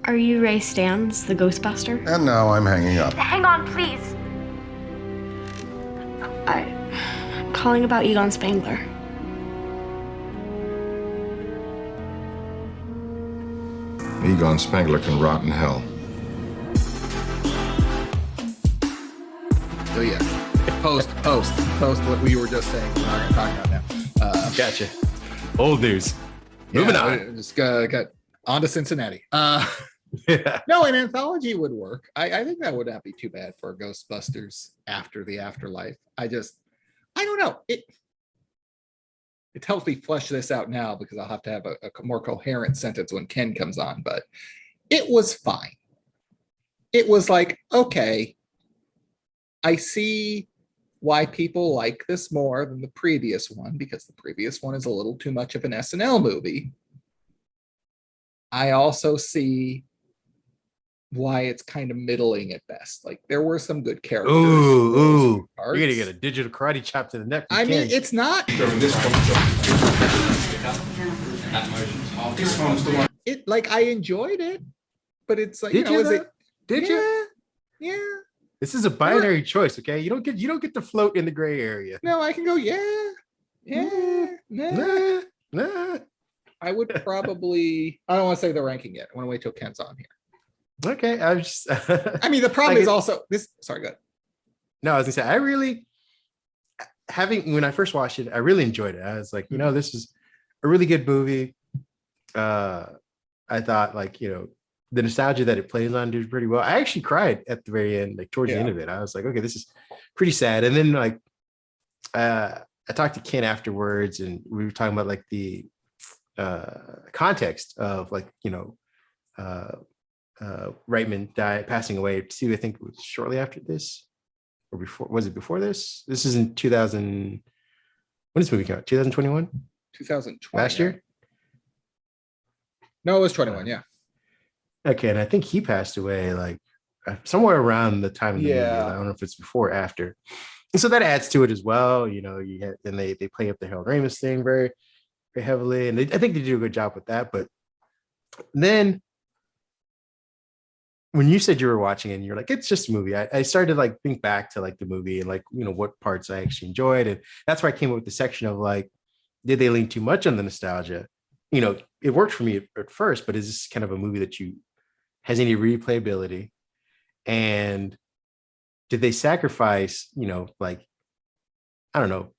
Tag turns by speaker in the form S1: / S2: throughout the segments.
S1: Are you Ray Stans, the Ghostbuster?
S2: And now I'm hanging up.
S1: Hang on, please. I'm calling about Egon Spangler.
S2: Egon Spangler can rot in hell.
S3: So yeah, post what we were just saying. We're not gonna talk about now.
S4: Gotcha. Old news. Moving on.
S3: Just got on to Cincinnati.
S4: Yeah.
S3: No, an anthology would work. I think that would not be too bad for Ghostbusters after the Afterlife. I don't know. It helps me flesh this out now because I'll have to have a more coherent sentence when Ken comes on, but it was fine. It was like, okay, I see why people like this more than the previous one because the previous one is a little too much of an SNL movie. I also see why it's kind of middling at best. Like there were some good characters.
S4: Ooh. You're gonna get a digital karate chop to the neck.
S3: I mean, it's not. It like I enjoyed it, but it's like
S4: Did you?
S3: is it?
S4: Did you?
S3: Yeah.
S4: This is a binary choice, okay? You don't get to float in the gray area.
S3: No, I can go.
S4: Nah.
S3: I would probably. I don't want to say the ranking yet. I want to wait till Ken's on here.
S4: Okay, I was just.
S3: I mean, the problem is also this. Sorry, go ahead.
S4: No, I was gonna say I really when I first watched it, I really enjoyed it. I was like, this is a really good movie. I thought the nostalgia that it plays on did pretty well. I actually cried at the very end, like towards the end of it. I was like, okay, this is pretty sad. And then I talked to Ken afterwards, and we were talking about the context of Reitman passing away too. I think it was shortly after this, or before. Was it before this? This is in 2000. When did this movie come out? 2021.
S3: 2020.
S4: Last year.
S3: No, it was 21. Yeah.
S4: Okay, and I think he passed away somewhere around the time of the movie. I don't know if it's before or after. And so that adds to it as well. And they play up the Harold Ramis thing very, very heavily, and I think they do a good job with that. But then when you said you were watching it and you're like, it's just a movie, I started to think back to the movie and what parts I actually enjoyed. And that's where I came up with the section of did they lean too much on the nostalgia? It worked for me at first, but is this kind of a movie that has any replayability? And did they sacrifice, I don't know,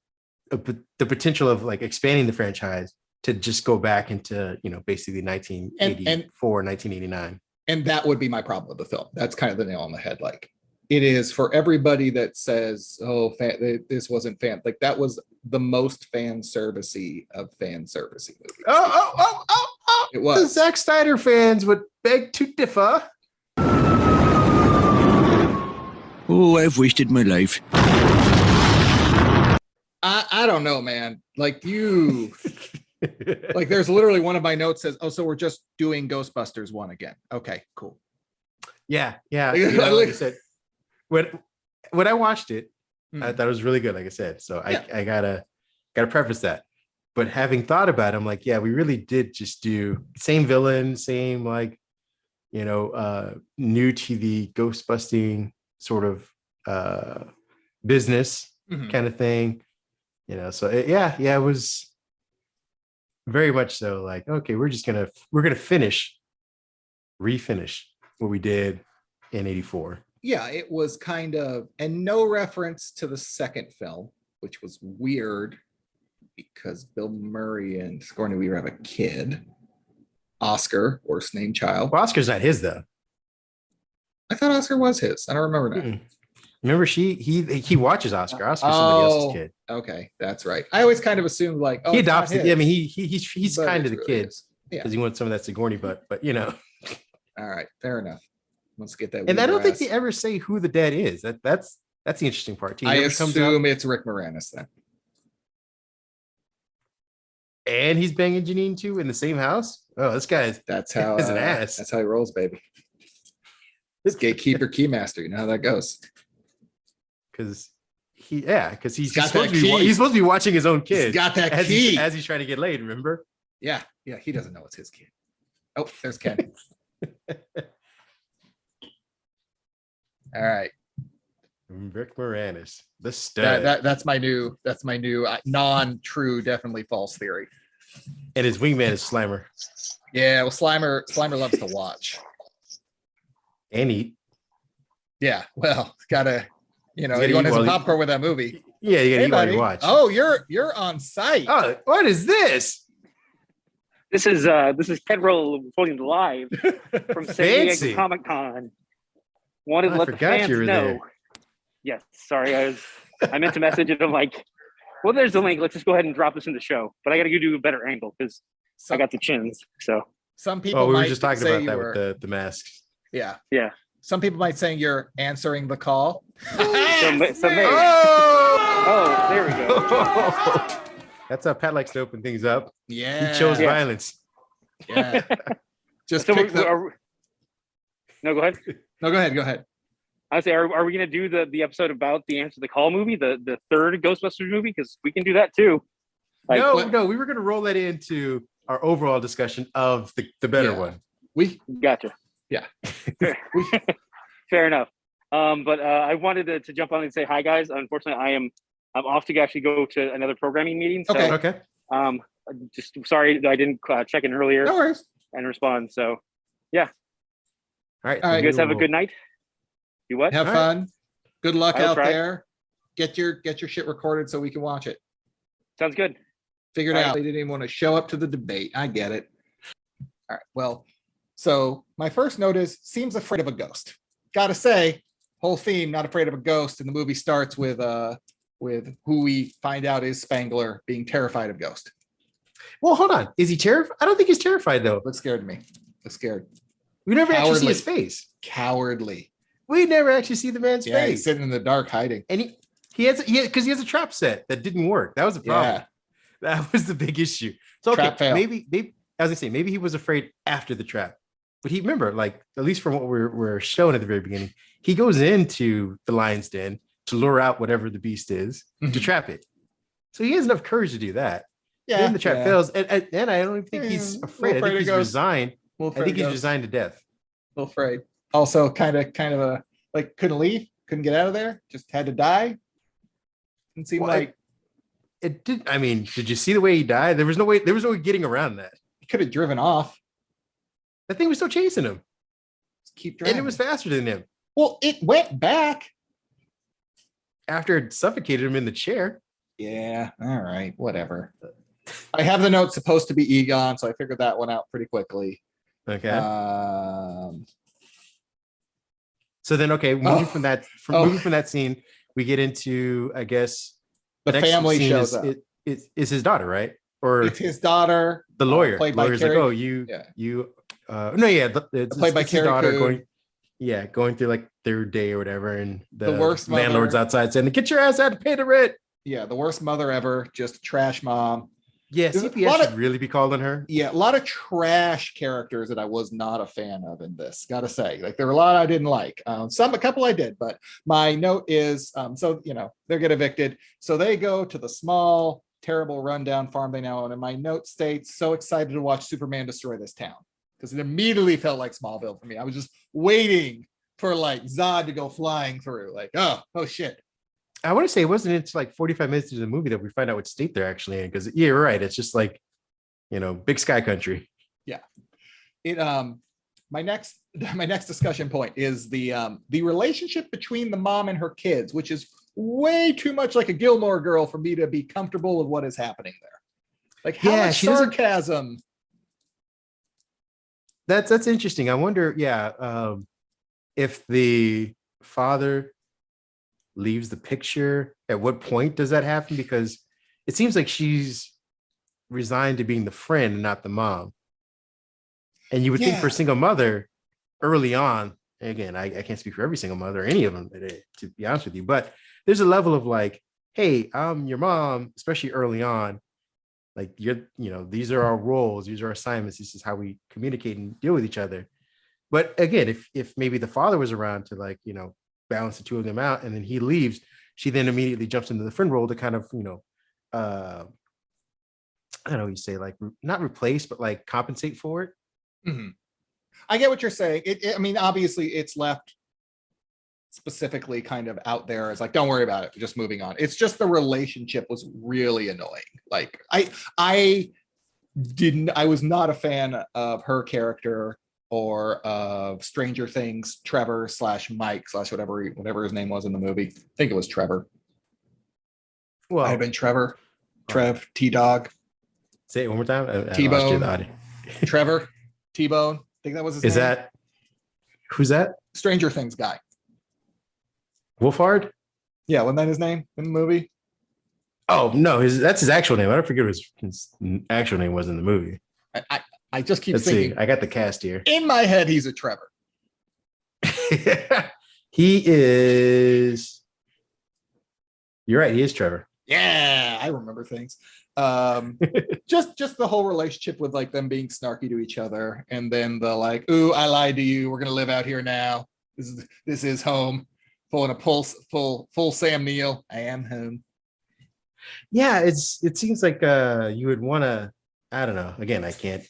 S4: the potential of expanding the franchise to just go back into, basically 1984, 1989?
S3: And that would be my problem with the film. That's kind of the nail on the head. It is for everybody that says, "Oh, this wasn't fan." That was the most fan servicey of fan servicey movies.
S4: Oh!
S3: It was.
S4: The Zack Snyder fans would beg to differ.
S5: Oh, I've wasted my life.
S3: I don't know, man. There's literally one of my notes says, "Oh, so we're just doing Ghostbusters 1 again." Okay, cool.
S4: Yeah. Like I said, when I watched it, I thought it was really good. Like I said, so I gotta preface that. But having thought about it, I'm like, yeah, we really did just do same villain, same new TV ghost busting sort of business kind of thing. So it was very much so okay, we're gonna refinish what we did in 84.
S3: Yeah, it was kind of, and no reference to the second film, which was weird because Bill Murray and Sigourney Weaver have a kid, Oscar, worst named child.
S4: Well, Oscar's not his though.
S3: I thought Oscar was his. I don't remember that.
S4: Remember, he watches Oscar. Oscar's somebody else's kid.
S3: Okay, that's right. I always kind of assumed
S4: he adopts it. Yeah, I mean, he's
S3: But
S4: kind of the
S3: really
S4: kid
S3: his.
S4: because he wants some of that Sigourney butt. But
S3: All right, fair enough. Let's get that.
S4: And I don't think
S3: Weaver
S4: they ever say who the dad is. That's the interesting part.
S3: I assume it's Rick Moranis then.
S4: And he's banging Janine too in the same house. Oh, this guy is
S3: That's how
S4: is an ass.
S3: That's how he rolls, baby. This gatekeeper keymaster. You know how that goes.
S4: Because he's
S3: got
S4: supposed
S3: that
S4: to be
S3: key.
S4: he's supposed to be watching his own kid.
S3: He's got that
S4: as
S3: key.
S4: as he's trying to get laid. Remember?
S3: Yeah, he doesn't know it's his kid. Oh, there's Ken. All right.
S4: Rick Moranis, the stud,
S3: That's my new non-true, definitely false theory.
S4: and his wingman is Slimer
S3: Yeah, well, Slimer loves to watch.
S4: and eat.
S3: Yeah, well, gotta,
S4: He's gotta
S3: anyone
S4: eat
S3: has a
S4: while he-
S3: popcorn with that movie.
S4: Yeah, you gotta
S3: Hey,
S4: eat while
S3: buddy.
S4: you watch.
S3: Oh, you're on site.
S4: Oh, what is this?
S6: This is Ken Roll reporting live from San
S4: Fancy.
S6: Diego Comic Con. Wanted to
S4: I
S6: let the
S4: forgot
S6: fans
S4: you were
S6: know.
S4: there.
S6: Yes, sorry, I meant to message it. I'm like, well, there's the link. Let's just go ahead and drop this in the show. But I got to go do a better angle because I got the chins. So
S3: Some people
S4: Oh, we were
S3: might
S4: just talking
S3: say
S4: about
S3: you
S4: that
S3: were,
S4: with the masks.
S3: yeah.
S6: yeah.
S3: Some people might say you're answering the call.
S6: So maybe.
S4: Oh!
S6: Oh, there we go.
S4: That's how Pat likes to open things up.
S3: Yeah.
S4: He chose
S6: Yeah.
S4: violence.
S3: Yeah. Just
S6: So
S3: pick the,
S6: no, go ahead.
S3: no, go ahead.
S6: I would say, are we going to do the episode about the Answer the Call movie, the third Ghostbusters movie? Because we can do that too. Like,
S4: No, we were going to roll that into our overall discussion of the better
S3: Yeah.
S4: one.
S3: We
S6: Gotcha.
S3: Yeah.
S6: Fair enough. But I wanted to jump on and say hi, guys. Unfortunately, I'm off to actually go to another programming meeting. So,
S3: Okay.
S4: Okay.
S6: just sorry that I didn't check in earlier
S3: no worries.
S6: and respond. So,
S4: All right.
S3: All right.
S4: then
S6: you guys
S4: we
S6: have a
S4: will-
S6: good night. You what?
S3: Have
S4: All right.
S3: fun. Good luck
S6: I will
S3: out
S6: try.
S3: there. Get your shit recorded so we can watch it.
S6: Sounds good.
S3: Figured
S6: All right.
S3: out they didn't even want to show up to the debate. I get it. All right. Well, so my first note is seems afraid of a ghost. Gotta say, whole theme, not afraid of a ghost. And the movie starts with who we find out is Spangler being terrified of ghost.
S4: Well, hold on. Is he terrified? I don't think he's terrified though.
S3: What scared me? What scared?
S4: We never actually see
S3: Cowardly.
S4: his face.
S3: Cowardly.
S4: We never actually see the man's
S3: Yeah, he's
S4: face.
S3: sitting in the dark hiding.
S4: And he has a trap set that didn't work. That was the problem.
S3: Yeah.
S4: That was the big issue. So okay,
S3: Trap fail.
S4: maybe as I say, maybe he was afraid after the trap. But he remember, like at least from what we're shown at the very beginning, he goes into the lion's den to lure out whatever the beast is to
S3: Mhm.
S4: trap it. So he has enough courage to do that.
S3: Yeah.
S4: Then the trap
S3: yeah.
S4: fails, and I don't even think he's
S3: Yeah,
S4: afraid. I
S3: afraid
S4: think
S3: of
S4: he's
S3: ghosts.
S4: resigned.
S3: Little
S4: I think
S3: afraid
S4: he's
S3: of ghosts.
S4: resigned to death.
S3: Little afraid. Also, kind of a like couldn't leave, couldn't get out of there, just had to die. Didn't seem
S4: Well,
S3: like
S4: It did. I mean, did you see the way he died? There was no way getting around that.
S3: he could have driven off.
S4: That thing was still chasing him,
S3: Just keep driving.
S4: and it was faster than him.
S3: well, it went back.
S4: After it suffocated him in the chair.
S3: Yeah. All right. Whatever. I have the note supposed to be Egon, so I figured that one out pretty quickly.
S4: Okay.
S3: Um,
S4: So then, okay, moving
S3: Oh.
S4: from that,
S3: Oh.
S4: moving from that scene, we get into, I guess,
S3: the
S4: next
S3: family
S4: scene
S3: shows
S4: is,
S3: up.
S4: is his daughter, right? Or
S3: It's his daughter,
S4: the lawyer.
S3: played by
S4: Lawyer's like,
S3: Carrie-
S4: oh,
S3: yeah.
S4: no, yeah, it's
S3: Played by
S4: his
S3: Carrie
S4: daughter
S3: Coon.
S4: going through like third day or whatever, and
S3: The worst
S4: landlord's
S3: mother.
S4: outside saying, "Get your ass out to pay the rent."
S3: Yeah, the worst mother ever, just a trash mom.
S4: Yeah,
S3: There's a
S4: CPS
S3: lot
S4: should
S3: of-
S4: really be called on her.
S3: Yeah, a lot of trash characters that I was not a fan of in this. Gotta say, like there were a lot I didn't like. A couple I did, but my note is, so they get evicted, so they go to the small, terrible, rundown farm they now own. And my note states, "So excited to watch Superman destroy this town," because it immediately felt like Smallville for me. I was just waiting for like Zod to go flying through, like oh shit.
S4: I want to say it wasn't until like 45 minutes into the movie that we find out what state they're actually in. Because yeah, you're right. It's just like, big sky country.
S3: It my next discussion point is the relationship between the mom and her kids, which is way too much like a Gilmore Girl for me to be comfortable with what is happening there. Like how
S4: Yeah,
S3: much
S4: she doesn't-
S3: sarcasm.
S4: That's interesting. I wonder, if the father leaves the picture, at what point does that happen? Because it seems like she's resigned to being the friend and not the mom. And you would think for a
S3: Yeah.
S4: single mother early on, again, I can't speak for every single mother or any of them, to be honest with you, but there's a level of like, hey, I'm your mom, especially early on. Like these are our roles, these are our assignments, this is how we communicate and deal with each other. But again, if maybe the father was around to like, balance the two of them out, and then he leaves, she then immediately jumps into the friend role to kind of, I don't know, you say like not replace, but like compensate for it.
S3: Mhm. I get what you're saying. I mean, obviously it's left specifically kind of out there as like, don't worry about it, just moving on. It's just the relationship was really annoying. Like I was not a fan of her character or of Stranger Things Trevor / Mike / whatever his name was in the movie. I think it was Trevor.
S4: Well,
S3: I've been Trevor, Trev, T-Dog.
S4: Say it one more time. I
S3: T-Bone.
S4: lost you, the audio.
S3: Trevor, T-Bone. I think that was his
S4: Is
S3: name.
S4: that who's that?
S3: Stranger Things guy.
S4: Wolfhard?
S3: Yeah, wasn't that his name in the movie?
S4: Oh no, that's his actual name. I don't forget what his actual name was in the movie.
S3: I just keep
S4: Let's
S3: thinking.
S4: see. I got the cast here.
S3: In my head, he's a Trevor.
S4: He is. You're right. He is Trevor.
S3: Yeah, I remember things. Just the whole relationship with like them being snarky to each other, and then the like, ooh, I lied to you. We're gonna live out here now. This is home. Pulling a full Sam Neill. I am home.
S4: Yeah, it seems like you would want to. I don't know. Again, I can't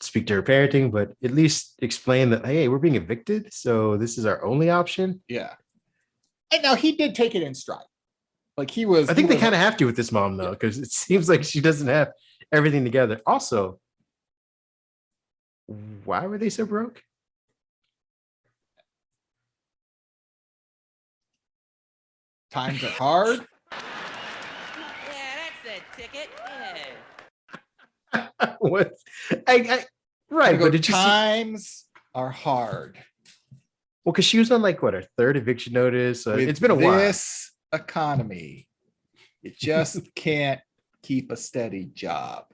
S4: speak to her parenting, but at least explain that, hey, we're being evicted, so this is our only option.
S3: Yeah. And now he did take it in stride. Like he was.
S4: I think they kind of have to with this mom though, because it seems like she doesn't have everything together. Also, why were they so broke?
S3: Times are hard.
S7: Yeah, that's a ticket. Yeah.
S4: What? Right, but did you see?
S3: Times are hard.
S4: Well, because she was on like what, her third eviction notice.
S3: With
S4: It's been a while.
S3: This economy, you just can't keep a steady job.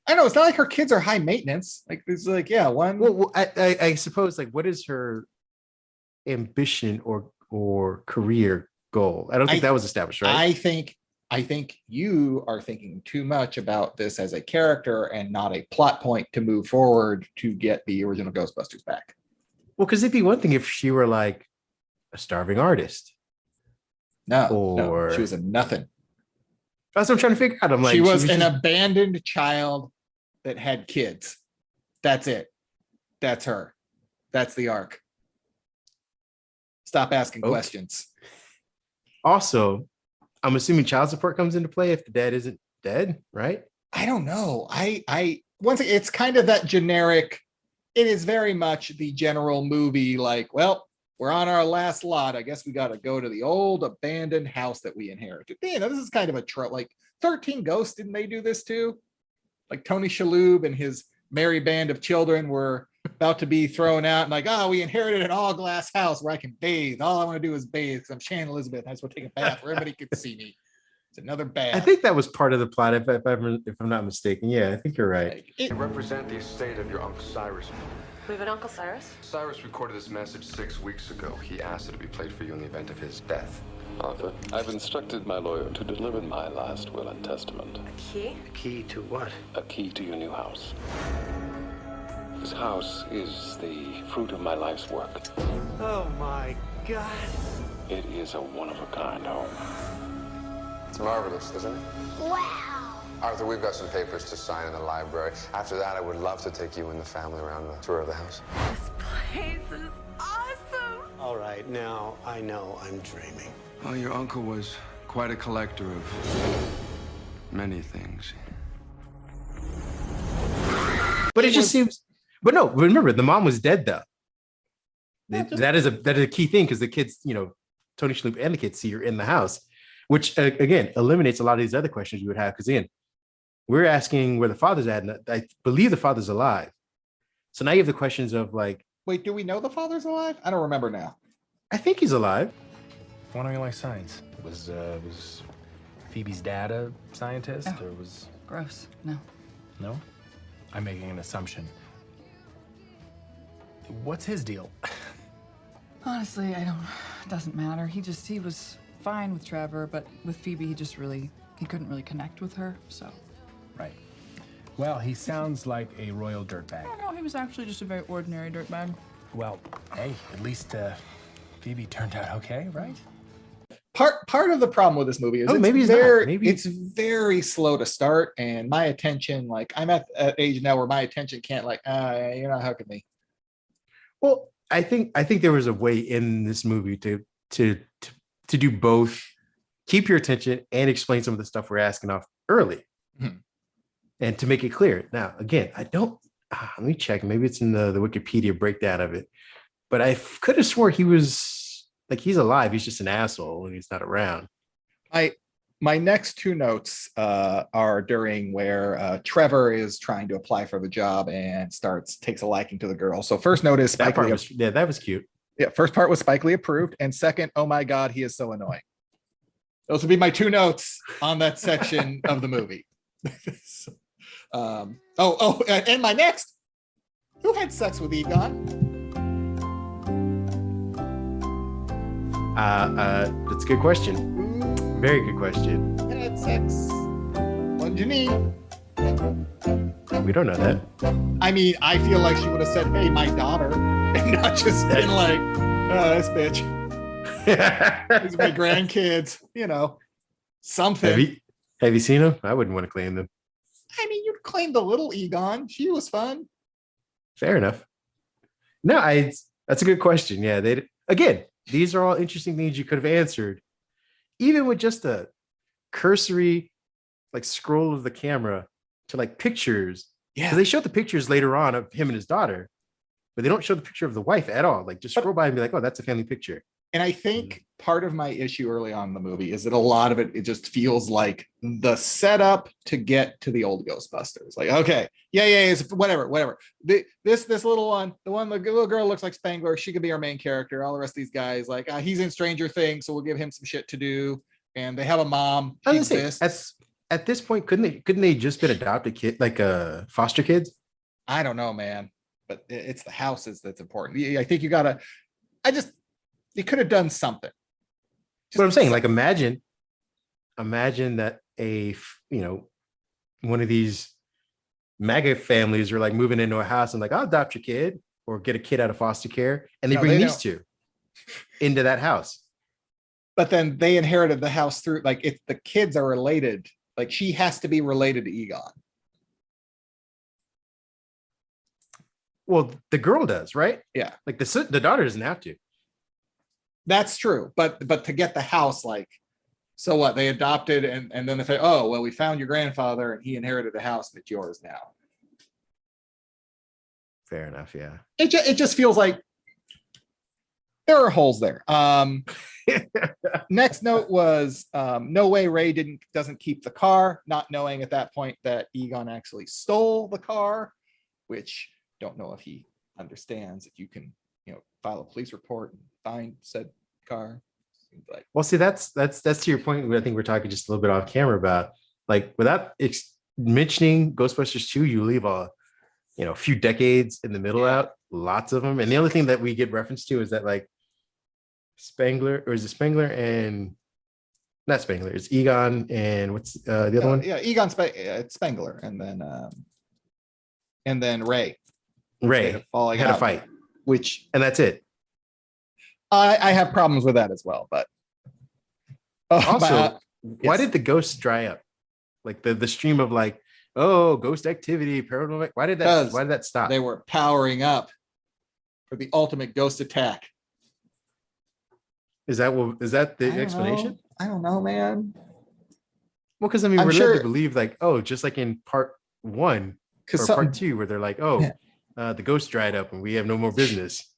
S3: I know it's not like her kids are high maintenance. Like it's like, yeah, one.
S4: Well, I suppose like what is her ambition or career goal? I don't think that was established, right?
S3: I think you are thinking too much about this as a character and not a plot point to move forward to get the original Ghostbusters back.
S4: Well, because it'd be one thing if she were like a starving artist.
S3: No, she was a nothing.
S4: That's what I'm trying to figure out. I'm like,
S3: she was an abandoned child that had kids. That's it. That's her. That's the arc. Stop asking questions.
S4: Also, I'm assuming child support comes into play if the dad isn't dead, right?
S3: I don't know. I once again, it's kind of that generic. It is very much the general movie. Like, well, we're on our last lot. I guess we got to go to the old abandoned house that we inherited. Man, this is kind of a trope. Like 13 Ghosts, didn't they do this too? Like Tony Shalhoub and his merry band of children were about to be thrown out and like, oh, we inherited an all glass house where I can bathe. All I want to do is bathe because I'm Shannon Elizabeth. I just want to take a bath where everybody can see me. It's another bath.
S4: I think that was part of the plot, if I'm not mistaken. Yeah, I think you're right.
S2: I represent the estate of your Uncle Cyrus.
S7: We have an Uncle Cyrus?
S2: Cyrus recorded this message 6 weeks ago. He asked it to be played for you in the event of his death.
S8: Arthur, I've instructed my lawyer to deliver my last will and testament.
S7: A key?
S9: A key to what?
S8: A key to your new house. This house is the fruit of my life's work.
S9: Oh my God.
S8: It is a one-of-a-kind home.
S2: It's marvelous, isn't it?
S1: Wow.
S2: Arthur, we've got some papers to sign in the library. After that, I would love to take you and the family around the tour of the house.
S7: This place is awesome.
S9: All right, now I know I'm dreaming.
S10: Well, your uncle was quite a collector of many things.
S4: But it just seems. But no, remember the mom was dead though. That is a key thing because the kids, Tony Shalhoub and the kids see her in the house, which again eliminates a lot of these other questions you would have. Because again, we're asking where the father's at, and I believe the father's alive. So now you have the questions of like,
S3: wait, do we know the father's alive? I don't remember now.
S4: I think he's alive.
S11: Why don't you like science? Was Phoebe's dad a scientist, or was?
S7: Gross. No.
S11: No? I'm making an assumption. What's his deal?
S7: Honestly, it doesn't matter. He was fine with Trevor, but with Phoebe, he couldn't really connect with her, so.
S11: Right. Well, he sounds like a royal dirtbag.
S7: No, he was actually just a very ordinary dirtbag.
S11: Well, hey, at least Phoebe turned out okay, right?
S3: Part of the problem with this movie is it's very slow to start, and my attention, like I'm at an age now where my attention can't you're not hooking me.
S4: Well, I think there was a way in this movie to do both, keep your attention and explain some of the stuff we're asking off early, and to make it clear. Now, again, I don't. Let me check. Maybe it's in the Wikipedia breakdown of it, but I could have swore he was like he's alive. He's just an asshole when he's not around.
S3: My next two notes are during where Trevor is trying to apply for the job and takes a liking to the girl. So first note is Spike Lee.
S4: That was cute.
S3: Yeah, first part was Spike Lee approved, and second, oh my God, he is so annoying. Those would be my two notes on that section of the movie. And my next, who had sex with Egon?
S4: That's a good question. Very good question.
S3: Who had sex? What did you need?
S4: We don't know that.
S3: I mean, I feel like she would have said, "Hey, my daughter," and not just been like, "Oh, this bitch." These are my grandkids. You know, something.
S4: Have you seen them? I wouldn't want to claim them.
S3: I mean, you'd claim the little Egon. She was fun.
S4: Fair enough. No, that's a good question. Yeah, these are all interesting things you could have answered, even with just a cursory like scroll of the camera to like pictures. Yeah, because they showed the pictures later on of him and his daughter, but they don't show the picture of the wife at all. Like just scroll by and be like, oh, that's a family picture.
S3: And I think part of my issue early on in the movie is that a lot of it just feels like the setup to get to the old Ghostbusters. Like, okay, it's whatever. This little one, the little girl looks like Spangler. She could be our main character. All the rest of these guys, like, he's in Stranger Things, so we'll give him some shit to do. And they have a mom. She exists.
S4: At this point, couldn't they just been adopted kid, like foster kids?
S3: I don't know, man. But it's the houses that's important. I think they could have done something.
S4: What I'm saying, like imagine that one of these MAGA families are like moving into a house and like, I'll adopt your kid or get a kid out of foster care, and they bring these two into that house.
S3: But then they inherited the house through, like, if the kids are related, like she has to be related to Egon.
S4: Well, the girl does, right?
S3: Yeah.
S4: Like the daughter doesn't have to.
S3: That's true, but to get the house, like, so what? They adopted, and then they say, oh, well, we found your grandfather, and he inherited the house, and it's yours now.
S4: Fair enough, yeah.
S3: It just feels like there are holes there. Next note was no way Ray doesn't keep the car, not knowing at that point that Egon actually stole the car, which don't know if he understands that you can file a police report and find said car. Like,
S4: well, see, that's to your point. I think we're talking just a little bit off camera about, like, without mentioning Ghostbusters 2, you leave a few decades in the middle out, lots of them, and the only thing that we get reference to is that, like, Spangler, or is it Spangler and not Spangler? It's Egon and what's the other one?
S3: Yeah, Egon Spangler, and then Ray.
S4: Ray had a fight. And that's it.
S3: I have problems with that as well, but
S4: also, why did the ghosts dry up? Like the stream of like, oh, ghost activity, paranormal. Why did that stop?
S3: They were powering up for the ultimate ghost attack.
S4: Is that the explanation?
S3: I don't know, man.
S4: Well, because I mean, we're led to believe like, oh, just like in part 1 or part 2, where they're like, oh. The ghost dried up and we have no more business.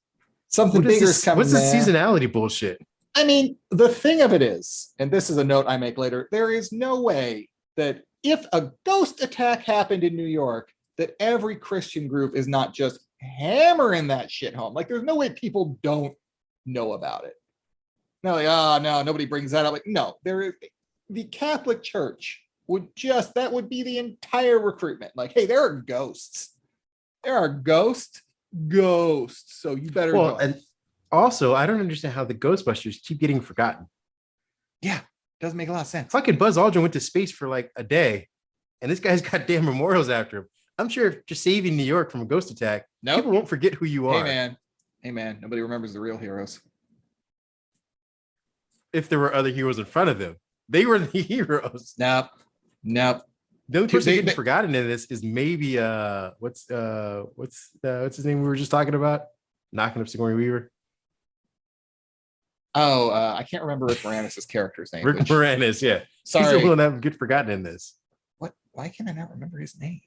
S3: Something bigger is coming.
S4: What's the seasonality bullshit?
S3: I mean, the thing of it is, and this is a note I make later, there is no way that if a ghost attack happened in New York, that every Christian group is not just hammering that shit home. Like, there's no way people don't know about it. No, like, no, nobody brings that up. Like, no, the Catholic Church would that would be the entire recruitment. Like, hey, there are ghosts. There are ghosts. So you better go.
S4: And also, I don't understand how the Ghostbusters keep getting forgotten.
S3: Yeah, doesn't make a lot of sense.
S4: Fucking Buzz Aldrin went to space for like a day, and this guy's got damn memorials after him. I'm sure just saving New York from a ghost attack, people won't forget who you are.
S3: Hey man, nobody remembers the real heroes.
S4: If there were other heroes in front of them, they were the heroes.
S3: Nope.
S4: The only person getting forgotten in this is maybe what's his name we were just talking about? knocking up Sigourney Weaver?
S3: Oh, I can't remember Rick Moranis' character's name.
S4: Rick Moranis, yeah.
S3: Sorry.
S4: He's the one that would get forgotten in this.
S3: What? Why can I not remember his name?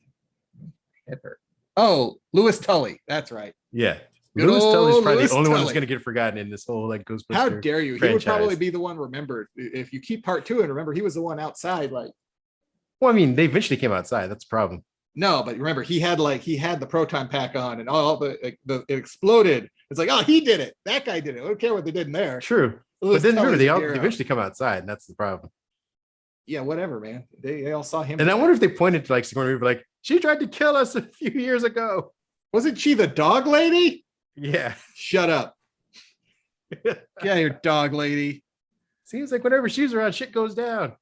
S3: Head hurt. Oh, Louis Tully. That's right.
S4: Yeah.
S3: Good
S4: Louis Tully's
S3: old
S4: probably
S3: Louis
S4: the only one
S3: Tully.
S4: who's going to get forgotten in this whole like Ghostbusters.
S3: How dare you? He would
S4: franchise.
S3: probably be the one remembered. If you keep part 2 and remember, he was the one outside. Like,
S4: Well, I mean, they eventually came outside. That's the problem.
S3: no, but remember, he had the proton pack on, and all it exploded. It's like, oh, he did it. That guy did it. I don't care what they did in there.
S4: True.
S3: Louis
S4: But then remember,
S3: Tully's
S4: they
S3: a
S4: all
S3: hero.
S4: eventually come outside, and that's the problem.
S3: Yeah, whatever, man. They all saw him.
S4: And I wonder if they pointed to like Sigourney Weaver, like, she tried to kill us a few years ago.
S3: Wasn't she the dog lady?
S4: Yeah.
S3: Shut up. Get out of here, dog lady.
S4: Seems like whenever she's around, shit goes down.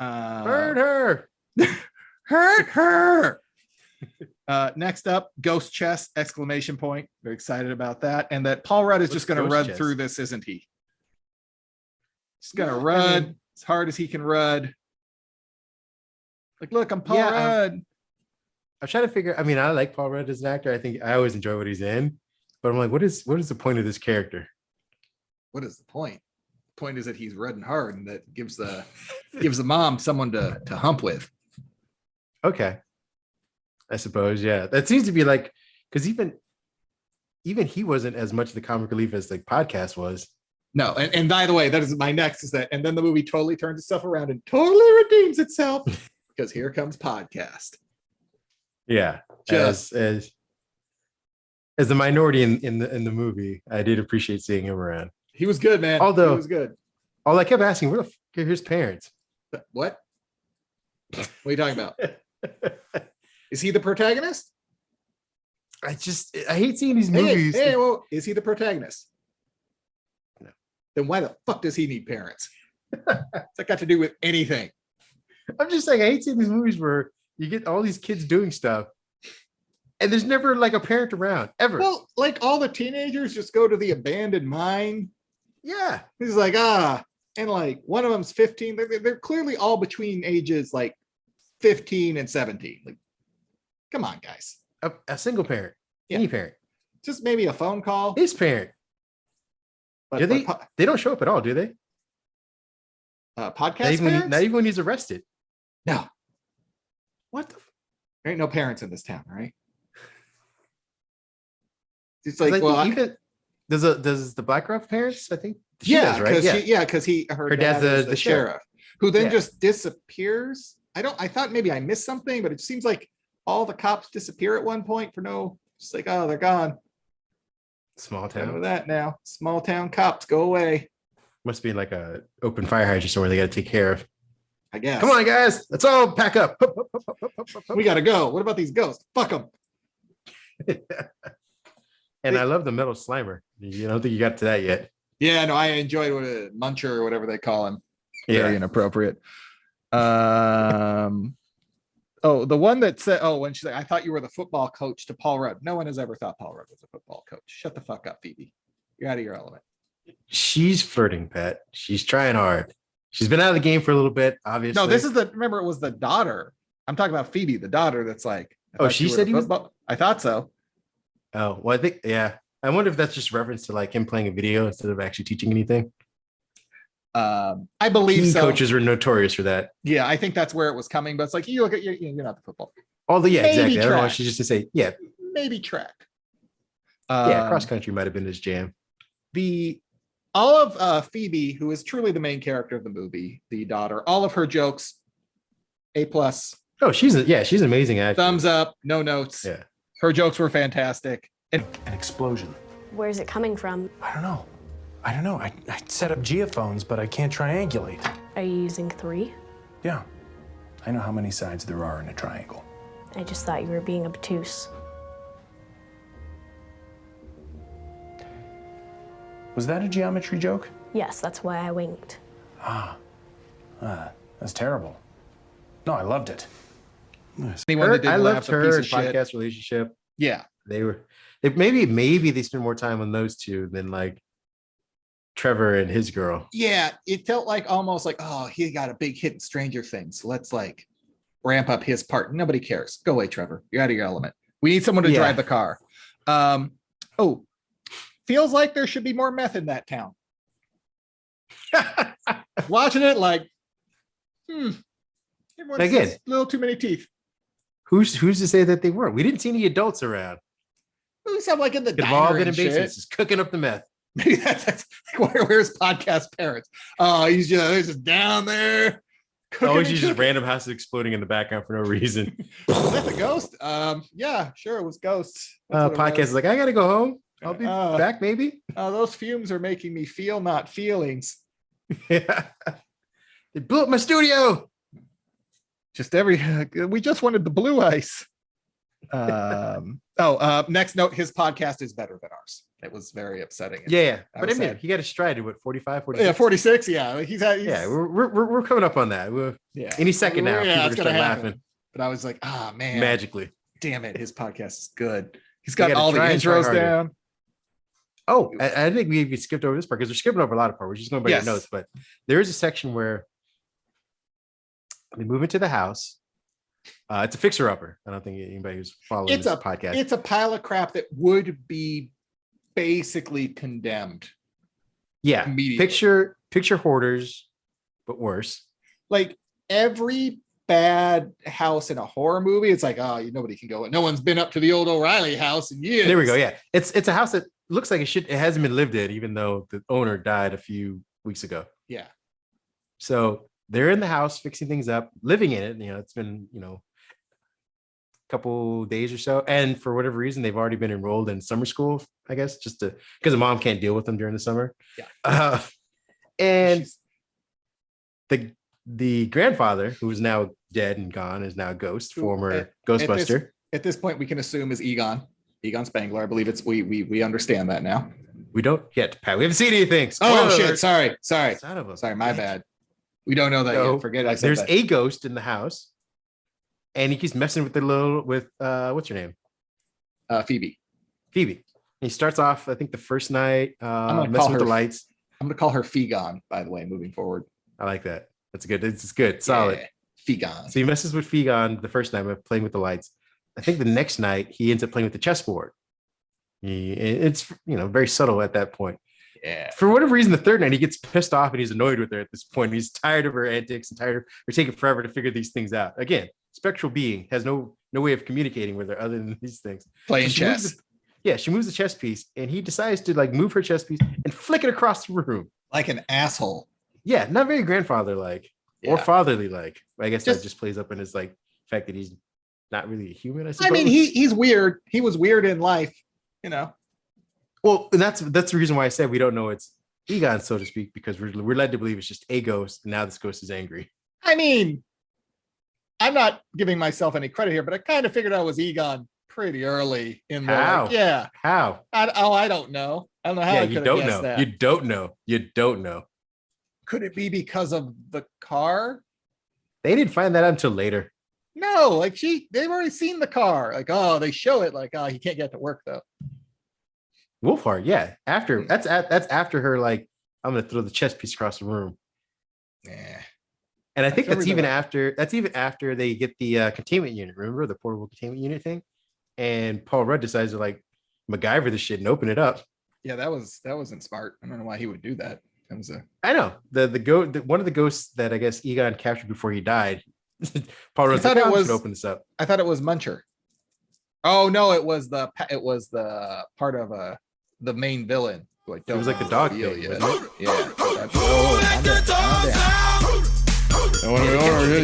S4: Hurt her.
S3: Hurt her. Next up, Ghost Chest, exclamation point. Very excited about that. And that Paul Rudd is
S4: What's
S3: just going to
S4: Ghost
S3: run
S4: Chest?
S3: through this, isn't he? He's going to
S4: Yeah,
S3: run
S4: I mean-
S3: as hard as he can run. Like, look, I'm Paul
S4: Yeah,
S3: Rudd.
S4: I'm trying to figure. I mean, I like Paul Rudd as an actor. I think I always enjoy what he's in. But I'm like, what is the point of this character?
S3: What is the point? The point is that he's running hard, and that gives the mom someone to hump with.
S4: Okay. I suppose, yeah. That seems to be like, because even he wasn't as much the comic relief as like podcast was.
S3: No, and by the way, that is my next is that, and then the movie totally turns itself around and totally redeems itself because here comes podcast.
S4: Yeah.
S3: Just-
S4: As the minority in the movie, I did appreciate seeing him around.
S3: He was good, man.
S4: Although-
S3: he was good.
S4: All I kept asking, where the fuck are his parents?
S3: What? What are you talking about? Is he the protagonist?
S4: I hate seeing these movies.
S3: Hey, well, is he the protagonist?
S4: No.
S3: Then why the fuck does he need parents? What's that got to do with anything?
S4: I'm just saying, I hate seeing these movies where you get all these kids doing stuff and there's never like a parent around ever.
S3: Well, like all the teenagers just go to the abandoned mine.
S4: Yeah.
S3: He's like, and like one of them's 15. They're clearly all between ages like 15 and 17. Like, come on, guys.
S4: A single parent,
S3: Yeah.
S4: any parent,
S3: Just maybe a phone call.
S4: his parent.
S3: But,
S4: Do they? They don't show up at all, do they?
S3: podcast
S4: Not
S3: parents?
S4: even when he's arrested.
S3: No,
S4: What the?
S3: there ain't no parents in this town, right? It's
S4: Like,
S3: like, well,
S4: even does the Blackrock parents? I think she
S3: yeah,
S4: does, right?
S3: because her
S4: dad's
S3: dad is
S4: the
S3: sheriff, who then
S4: Yeah.
S3: just disappears. I thought maybe I missed something, but it seems like all the cops disappear at one point for no, just like, oh, they're gone.
S4: Small
S3: Done
S4: town.
S3: with that now. Small town cops go away.
S4: Must be like a open fire hydrant somewhere they got to take care of.
S3: I guess.
S4: Come on, guys, let's all pack up.
S3: we gotta go. What about these ghosts? Fuck them.
S4: And I love the metal slimer. You don't think you got to that yet?
S3: Yeah, no, I enjoyed what Muncher or whatever they call him. Very
S4: Yeah.
S3: inappropriate. Oh, the one that said, oh, when she's like, I thought you were the football coach to Paul Rudd. No one has ever thought Paul Rudd was a football coach. Shut the fuck up, Phoebe. You're out of your element.
S4: She's flirting, Pat. She's trying hard. She's been out of the game for a little bit, obviously.
S3: No, this is remember, it was the daughter. I'm talking about Phoebe, the daughter that's like, I
S4: Oh,
S3: thought
S4: she
S3: you were
S4: said
S3: the
S4: he was-
S3: football- I thought so.
S4: Oh, well, I think, yeah. I wonder if that's just reference to like him playing a video instead of actually teaching anything.
S3: I believe
S4: Teen
S3: so.
S4: coaches were notorious for that.
S3: Yeah, I think that's where it was coming, but it's like, you look at you're not the football.
S4: Yeah,
S3: Maybe
S4: exactly. I don't want
S3: track.
S4: you just to say, yeah,
S3: Maybe track.
S4: yeah, cross country might have been his jam.
S3: All of Phoebe, who is truly the main character of the movie, the daughter, all of her jokes, A+,
S4: Oh, she's an amazing actor.
S3: thumbs up, no notes.
S4: Yeah.
S3: Her jokes were fantastic. And
S11: An explosion.
S1: Where's it coming from?
S11: I don't know. I set up geophones, but I can't triangulate.
S1: Are you using 3?
S11: Yeah. I know how many sides there are in a triangle.
S1: I just thought you were being obtuse.
S11: Was that a geometry joke?
S1: Yes, that's why I winked.
S11: That's terrible. No, I loved it.
S3: anyone that didn't
S4: I
S3: laugh
S4: loved
S3: a piece
S4: her
S3: of shit.
S4: podcast relationship.
S3: Yeah.
S4: Maybe they spend more time on those two than like Trevor and his girl.
S3: Yeah, it felt like almost like, oh, he got a big hit in Stranger Things. So let's like ramp up his part. Nobody cares. Go away, Trevor. You're out of your element. We need someone to
S4: Yeah.
S3: drive the car. oh, feels like there should be more meth in that town. Watching it like, everyone
S4: Again,
S3: says a little too many teeth.
S4: Who's to say that they weren't? We didn't see any adults around.
S3: We sound like in the
S4: Could have all
S3: diner
S4: been in
S3: and shit.
S4: basements just cooking up the meth.
S3: Maybe that's where's podcast parents? Oh, he's just down there.
S4: Always just random houses exploding in the background for no reason.
S3: Was that the ghost? Yeah, sure, it was ghosts.
S4: Podcast is like, I gotta go home. I'll be back, maybe.
S3: Those fumes are making me feel not feelings.
S4: Yeah. They blew up my studio.
S3: We just wanted the blue ice. Next note, his podcast is better than ours. It was very upsetting.
S4: Yeah. But I mean, he got a stride at what, 45, 46?
S3: Yeah, 46. Yeah.
S4: Yeah, we're coming up on that. Any second now.
S3: Yeah,
S4: it's gonna happen.
S3: Laughing. But I was like, man.
S4: Magically.
S3: Damn it, his podcast is good. He's got all the intros down.
S4: Oh, I think we skipped over this part because we're skipping over a lot of parts. We're just going by your notes, but there is a section where they move into the house. It's a fixer-upper. I don't think anybody who's following this podcast.
S3: It's a pile of crap that would be basically condemned.
S4: Yeah, picture hoarders, but worse.
S3: Like every bad house in a horror movie, it's like, nobody can go. No one's been up to the old O'Reilly house in years.
S4: There we go. Yeah, it's a house that looks like it hasn't been lived in, even though the owner died a few weeks ago.
S3: Yeah.
S4: So they're in the house fixing things up, living in it. It's been a couple days or so, and for whatever reason, they've already been enrolled in summer school. I guess just because the mom can't deal with them during the summer.
S3: Yeah.
S4: And the grandfather, who is now dead and gone, is now a ghost, former Ghostbuster.
S3: At this point, we can assume is Egon Spangler. I believe it's we understand that now.
S4: We don't yet, Pat. We haven't seen anything.
S3: Oh shit! Sorry.
S4: Sorry,
S3: my bad. We don't know that yet. Forget I said
S4: there's
S3: that.
S4: a ghost in the house, and he keeps messing with what's her name?
S3: Phoebe.
S4: He starts off, I think, the first night messing with the lights.
S3: I'm gonna call her Fegon, by the way, moving forward.
S4: I like that. That's good. It's good. Solid.
S3: Yeah, Fegon.
S4: So he messes with Fegon the first night of playing with the lights. I think the next night he ends up playing with the chessboard. It's very subtle at that point.
S3: Yeah.
S4: For whatever reason, the third night he gets pissed off and he's annoyed with her at this point. He's tired of her antics and tired of her taking forever to figure these things out. Again, spectral being has no way of communicating with her other than these things.
S3: Playing chess.
S4: She moves the chess piece and he decides to move her chess piece and flick it across the room.
S3: Like an asshole.
S4: Yeah, not very grandfather-like or fatherly-like. I guess that just plays up in his fact that he's not really a human, I suppose.
S3: I mean, he's weird. He was weird in life,
S4: Well, and that's the reason why I said we don't know it's Egon, so to speak, because we're led to believe it's just a ghost, and now this ghost is angry.
S3: I mean, I'm not giving myself any credit here, but I kind of figured out it was Egon pretty early in the
S4: How?
S3: I don't know. I don't know how.
S4: You don't know. That. You don't know.
S3: Could it be because of the car?
S4: They didn't find that out until later.
S3: No, they've already seen the car. They show it he can't get to work though.
S4: Wolfhard, yeah. After that's after her, I'm gonna throw the chess piece across the room.
S3: Yeah.
S4: And I think that's even after they get the containment unit. Remember the portable containment unit thing? And Paul Rudd decides to MacGyver the shit and open it up.
S3: Yeah, that wasn't smart. I don't know why he would do that.
S4: I know one of the ghosts that I guess Egon captured before he died. Paul Rudd open this up.
S3: I thought it was Muncher. Oh no, it was the part of the main villain.
S4: It was like the dog thing, wasn't it?
S3: Yeah.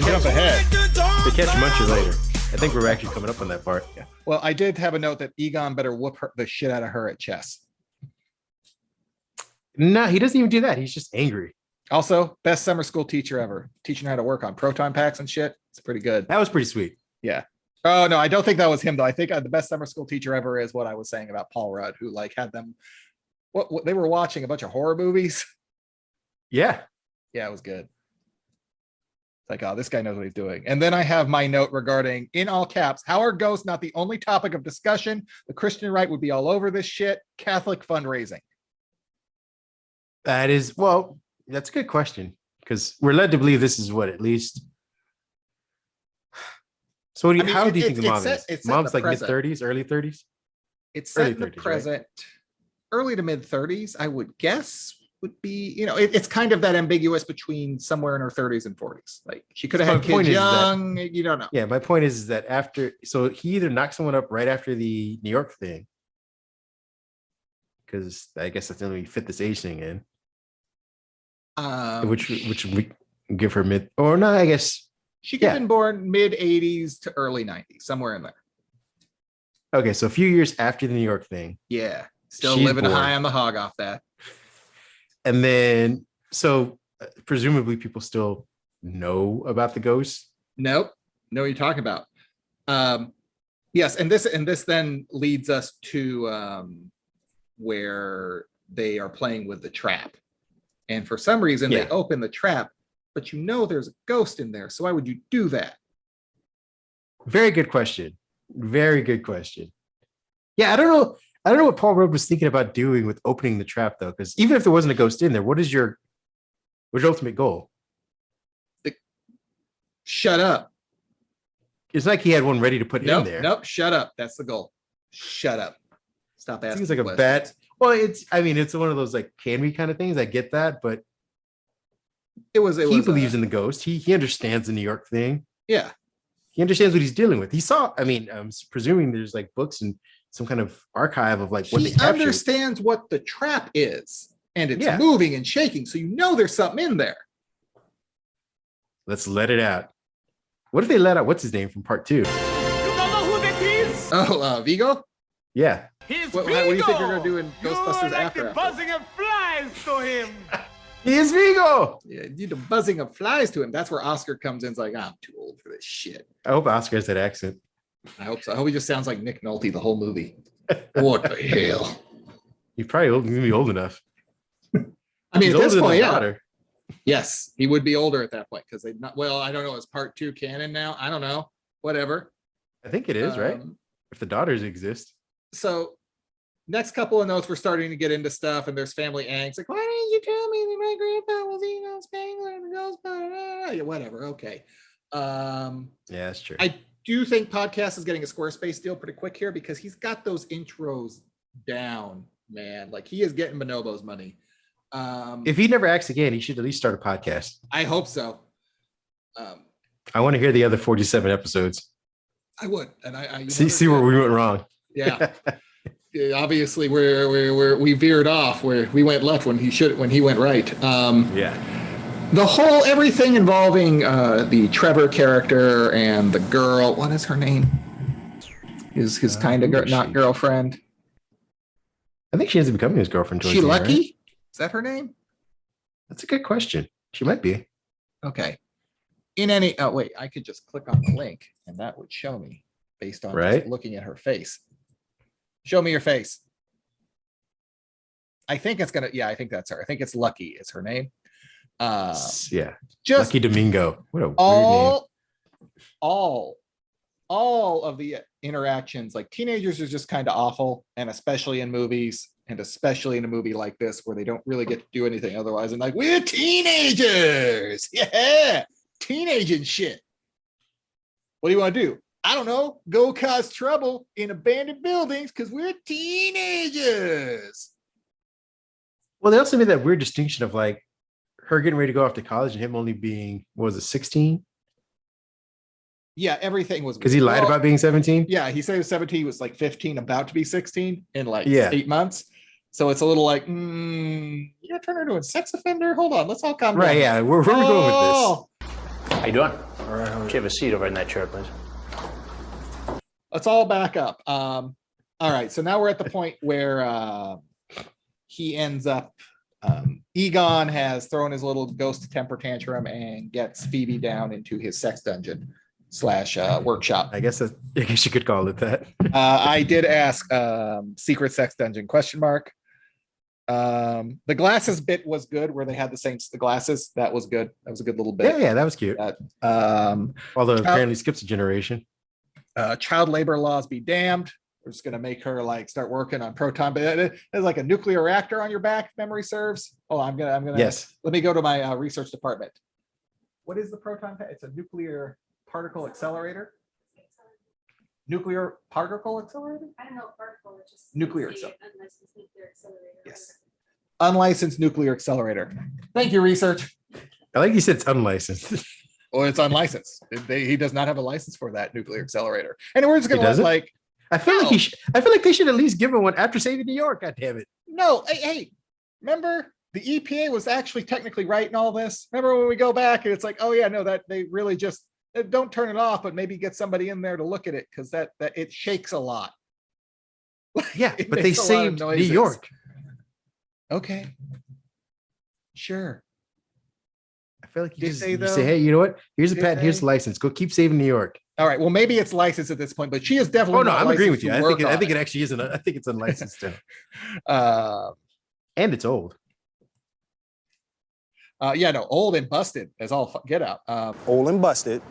S3: Jump ahead.
S4: They catch Muncher later. I think we're actually coming up on that part.
S3: Yeah. Well, I did have a note that Egon better whoop the shit out of her at chess.
S4: No, he doesn't even do that. He's just angry.
S3: Also, best summer school teacher ever. Teaching her how to work on proton packs and shit. It's pretty good.
S4: That was pretty sweet.
S3: Yeah. Oh, no, I don't think that was him, though. I think the best summer school teacher ever is what I was saying about Paul Rudd, who had them. What they were watching a bunch of horror movies.
S4: Yeah.
S3: Yeah, it was good. This guy knows what he's doing. And then I have my note regarding, in all caps, how are ghosts not the only topic of discussion? The Christian right would be all over this shit. Catholic fundraising.
S4: That's a good question because we're led to believe this is what at least. So how do you think the mom is? Mom's mid-30s, early 30s?
S3: It's set
S4: Early
S3: in the
S4: 30s, right?
S3: present, early to mid 30s, I would guess would be, it's kind of that ambiguous between somewhere in her 30s and 40s. Like she could have
S4: So
S3: had
S4: my point
S3: kids
S4: is that-
S3: young, you don't know.
S4: Yeah, my point is that after, so he either knocked someone up right after the New York thing, because I guess that's the only way you fit this age thing in, which we give her mid, or no, I guess.
S3: She could have been born mid 80s to early 90s, somewhere in there.
S4: Okay, so a few years after the New York thing.
S3: Yeah, still
S4: she's
S3: living
S4: born.
S3: high on the hog off that.
S4: And then, so presumably people still know about the ghost.
S3: Nope, know what you're talking about. Yes, and this then leads us to where they are playing with the trap, and for some reason they open the trap, but there's a ghost in there. So why would you do that?
S4: Very good question. Very good question. Yeah, I don't know what Paul Rudd was thinking about doing with opening the trap though, because even if there wasn't a ghost in there, what's your ultimate goal?
S3: Shut up.
S4: It's like he had one ready to put in there.
S3: Nope, shut up. That's the goal. Shut up. Stop asking.
S4: Seems like a
S3: questions.
S4: bad. Well, it's one of those like can we kind of things. I get that, but he believes in the ghost. He understands the New York thing.
S3: Yeah.
S4: He understands what he's dealing with. He saw, I'm presuming there's like books and some kind of archive of like what they
S3: He
S4: captured.
S3: understands what the trap is, and it's
S4: Yeah.
S3: moving and shaking, so there's something in there.
S4: Let's let it out. What if they let out what's his name from part 2?
S9: You don't know who that is?
S3: Oh, Vigo?
S4: Yeah.
S9: He's
S3: What do you think you're gonna do in Ghostbusters After?
S9: the buzzing of flies to him.
S4: He is Vigo.
S3: Yeah, the buzzing of flies to him. That's where Oscar comes in. It's like, I'm too old for this shit.
S4: I hope Oscar has that accent.
S3: I hope so. I hope he just sounds like Nick Nolte the whole movie. What the hell?
S4: He's probably gonna be old enough.
S3: I mean,
S4: He's
S3: at this
S4: older than
S3: point,
S4: his
S3: yeah.
S4: daughter.
S3: Yes, he would be older at that point because they not. Well, I don't know. Is part 2 canon now? I don't know. Whatever.
S4: I think it is, right? If the daughters exist.
S3: So, next couple of notes, we're starting to get into stuff, and there's family angst. Like, why didn't you tell me that my grandpa was Egon Spangler and Ghostbusters? Yeah, whatever. Okay.
S4: Yeah, that's true.
S3: I do think podcast is getting a Squarespace deal pretty quick here because he's got those intros down, man. Like he is getting Bonobo's money.
S4: If he never acts again, he should at least start a podcast.
S3: I hope so.
S4: I want to hear the other 47 episodes.
S3: I would, and I
S4: see where we went wrong.
S3: Yeah. Yeah, obviously we veered off where we went left when he went right. The whole everything involving the Trevor character and the girl, what is her name? His kind of not girlfriend.
S4: I think she ends up becoming his girlfriend.
S3: She Lucky?
S4: Right?
S3: Is that her name?
S4: That's a good question. She might be.
S3: Okay. Wait, I could just click on the link and that would show me based on just looking at her face. Show me your face. I think it's gonna. Yeah, I think that's her. I think it's Lucky. Is her name?
S4: Yeah.
S3: Just
S4: Lucky Domingo. What a weird
S3: all of the interactions. Like teenagers are just kind of awful, and especially in movies, and especially in a movie like this where they don't really get to do anything otherwise. And like we're teenagers, yeah, teenage and shit. What do you want to do? I don't know, go cause trouble in abandoned buildings because we're teenagers.
S4: Well, they also made that weird distinction of like her getting ready to go off to college and him only being, what was it, 16?
S3: Yeah, everything was
S4: because he lied about being 17.
S3: Yeah, he said he was 17, he was like 15, about to be 16 in like 8 months. So it's a little like, you're gonna turn her into a sex offender? Hold on, let's all calm down.
S4: Right, yeah, where are we going with this?
S12: How you doing? All right. Can you have a seat over in that chair, please?
S3: Let's all back up. All right, so now we're at the point where he ends up, Egon has thrown his little ghost temper tantrum and gets Phoebe down into his sex dungeon / workshop.
S4: I guess you could call it that.
S3: I did ask secret sex dungeon ? The glasses bit was good where they had the glasses. That was good. That was a good little bit.
S4: Yeah, that was cute. Although apparently skips a generation.
S3: Child labor laws be damned. We're just gonna make her like start working on proton. But there's like a nuclear reactor on your back, if memory serves. Oh, I'm gonna.
S4: Yes.
S3: Let me go to my research department. What is the proton? It's a nuclear particle accelerator. nuclear particle accelerator?
S13: I don't know, particle, it's just
S3: Nuclear
S13: it's a
S3: accelerator.
S13: unlicensed nuclear accelerator.
S3: Yes. Unlicensed nuclear accelerator. Thank you, research.
S4: I like you said it's unlicensed.
S3: Or it's unlicensed. He does not have a license for that nuclear accelerator. And we're just gonna let,
S4: doesn't?
S3: like,
S4: I feel like I feel like they should at least give him one after saving New York. God damn it.
S3: no, hey, remember the EPA was actually technically right in all this. Remember when we go back and it's like, oh yeah, no, that they really just don't turn it off, but maybe get somebody in there to look at it because that it shakes a lot.
S4: Yeah,
S3: It
S4: but they
S3: makes a lot of
S4: saved New
S3: noises.
S4: York.
S3: Okay. Sure.
S4: I feel like
S3: Did they,
S4: you
S3: though?
S4: say, hey, you know what? Here's a
S3: Did
S4: patent, here's
S3: they?
S4: the license. Go keep saving New York.
S3: All right. Well, maybe it's licensed at this point, but she is definitely.
S4: Oh no,
S3: not
S4: I'm agreeing with
S3: licensed
S4: you.
S3: to
S4: I
S3: work
S4: think
S3: on
S4: it actually isn't. I think it's unlicensed too. And it's old.
S3: Yeah, no, old and busted as all get out.
S14: Old and busted,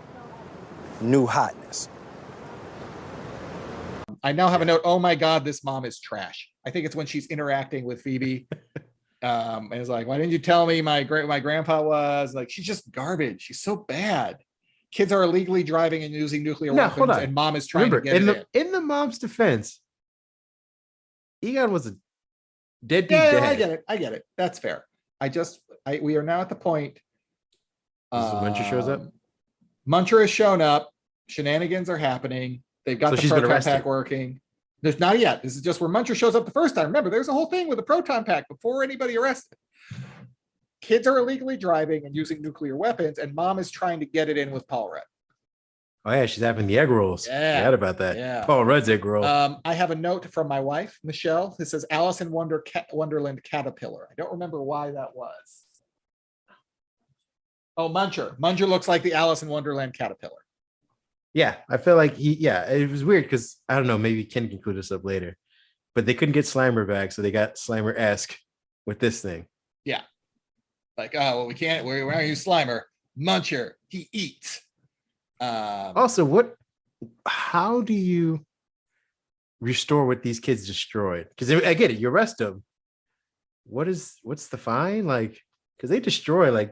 S14: new hotness.
S3: I now have a note. Oh my God, this mom is trash. I think it's when she's interacting with Phoebe. And it's like, why didn't you tell me my grandpa was like, she's just garbage. She's so bad. Kids are illegally driving and using nuclear
S4: No, hold
S3: weapons,
S4: on.
S3: and mom is trying
S4: Remember,
S3: to get it in.
S4: in the mom's defense, Egon was a deadbeat
S3: Yeah,
S4: dad.
S3: I get it. That's fair. We are now at the point.
S4: Muncher shows up.
S3: Muncher has shown up. Shenanigans are happening. They've got
S4: So
S3: the
S4: she's been
S3: proton
S4: arrested.
S3: pack working. There's not yet. This is just where Muncher shows up the first time. Remember, there's a whole thing with the proton pack before anybody arrested. Kids are illegally driving and using nuclear weapons, and mom is trying to get it in with Paul Rudd.
S4: Oh yeah, she's having the egg rolls.
S3: Yeah.
S4: Forgot about that.
S3: Yeah.
S4: Paul Rudd's egg roll.
S3: I have a note from my wife, Michelle. This says Alice in Wonderland caterpillar. I don't remember why that was. Oh, Muncher. Muncher looks like the Alice in Wonderland caterpillar.
S4: Yeah, I feel like it was weird because I don't know, maybe Ken can clue this up later, but they couldn't get Slimer back, so they got Slimer-esque with this thing.
S3: Yeah. Like, oh, well, we can't use Slimer. Muncher, he eats.
S4: Also, how do you restore what these kids destroyed? Because I get it, you arrest them. What's the fine? Like, because they destroy a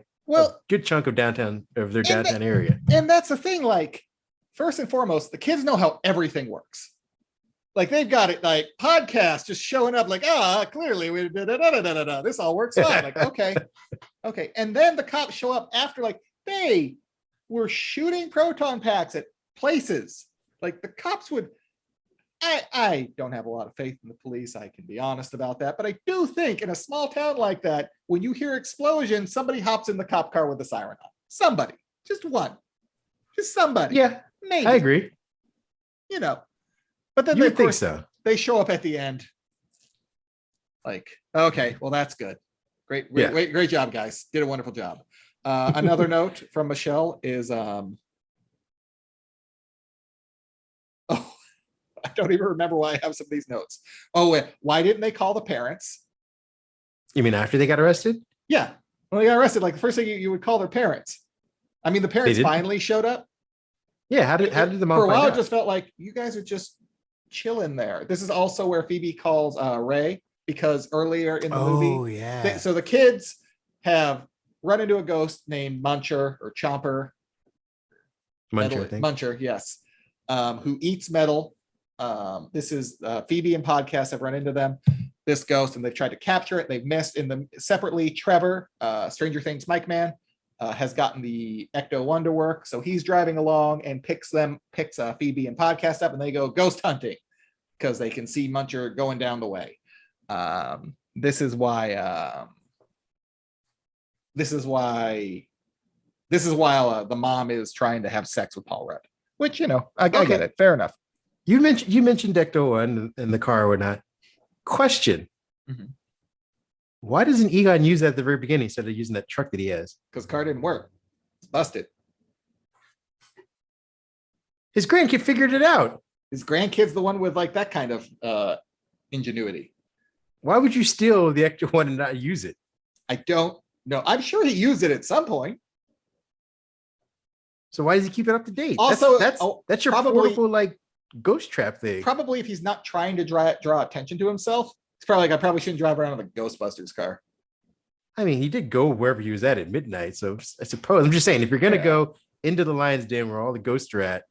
S4: good chunk of their downtown area.
S3: And that's the thing, like, first and foremost, the kids know how everything works. Like, they've got it, like, podcast just showing up, like, clearly we this all works fine. Like, okay. And then the cops show up after, like, they were shooting proton packs at places. Like, the cops would. I don't have a lot of faith in the police. I can be honest about that, but I do think in a small town like that, when you hear explosions, somebody hops in the cop car with a siren on. Somebody, just one, just somebody.
S4: Yeah,
S3: maybe.
S4: I agree.
S3: But then
S4: You
S3: they,
S4: would think so.
S3: They show up at the end. Like, okay, well, that's good. Great job, guys. Did a wonderful job. Another note from Michelle is, I don't even remember why I have some of these notes. Oh, wait, why didn't they call the parents?
S4: You mean after they got arrested?
S3: Yeah, when they got arrested, like the first thing you would call their parents. I mean, the parents
S4: didn't?
S3: finally showed up.
S4: Yeah, how did the mom
S3: for a
S4: find
S3: while?
S4: out?
S3: It just felt like you guys are just chilling there. This is also where Phoebe calls Ray, because earlier in the movie,
S4: yeah.
S3: So the kids have run into a ghost named Muncher or Chomper.
S4: Muncher, I think.
S3: Muncher, yes, who eats metal. This is Phoebe and podcast have run into this ghost, and they've tried to capture it. They've missed. Separately, Trevor, Stranger Things Mike Man, has gotten the Ecto-1 to work, so he's driving along and picks Phoebe and podcast up, and they go ghost hunting because they can see Muncher going down the way. This is why the mom is trying to have sex with Paul Rudd, which I get it, fair enough.
S4: You mentioned Ecto-1 in the car or whatnot. Question.
S3: Mm-hmm.
S4: Why doesn't Egon use that at the very beginning instead of using that truck that he has?
S3: Because car didn't work. It's busted.
S4: His grandkid figured it out.
S3: His grandkid's the one with like that kind of ingenuity.
S4: Why would you steal the Ecto-1 and not use it?
S3: I don't know. I'm sure he used it at some point.
S4: So why does he keep it up to date?
S3: Also,
S4: that's your
S3: probably,
S4: portable like ghost trap thing.
S3: Probably if he's not trying to draw attention to himself, it's probably like I probably shouldn't drive around in the Ghostbusters car.
S4: I mean, he did go wherever he was at midnight. So I suppose I'm just saying, if you're gonna go into the lion's den where all the ghosts are at,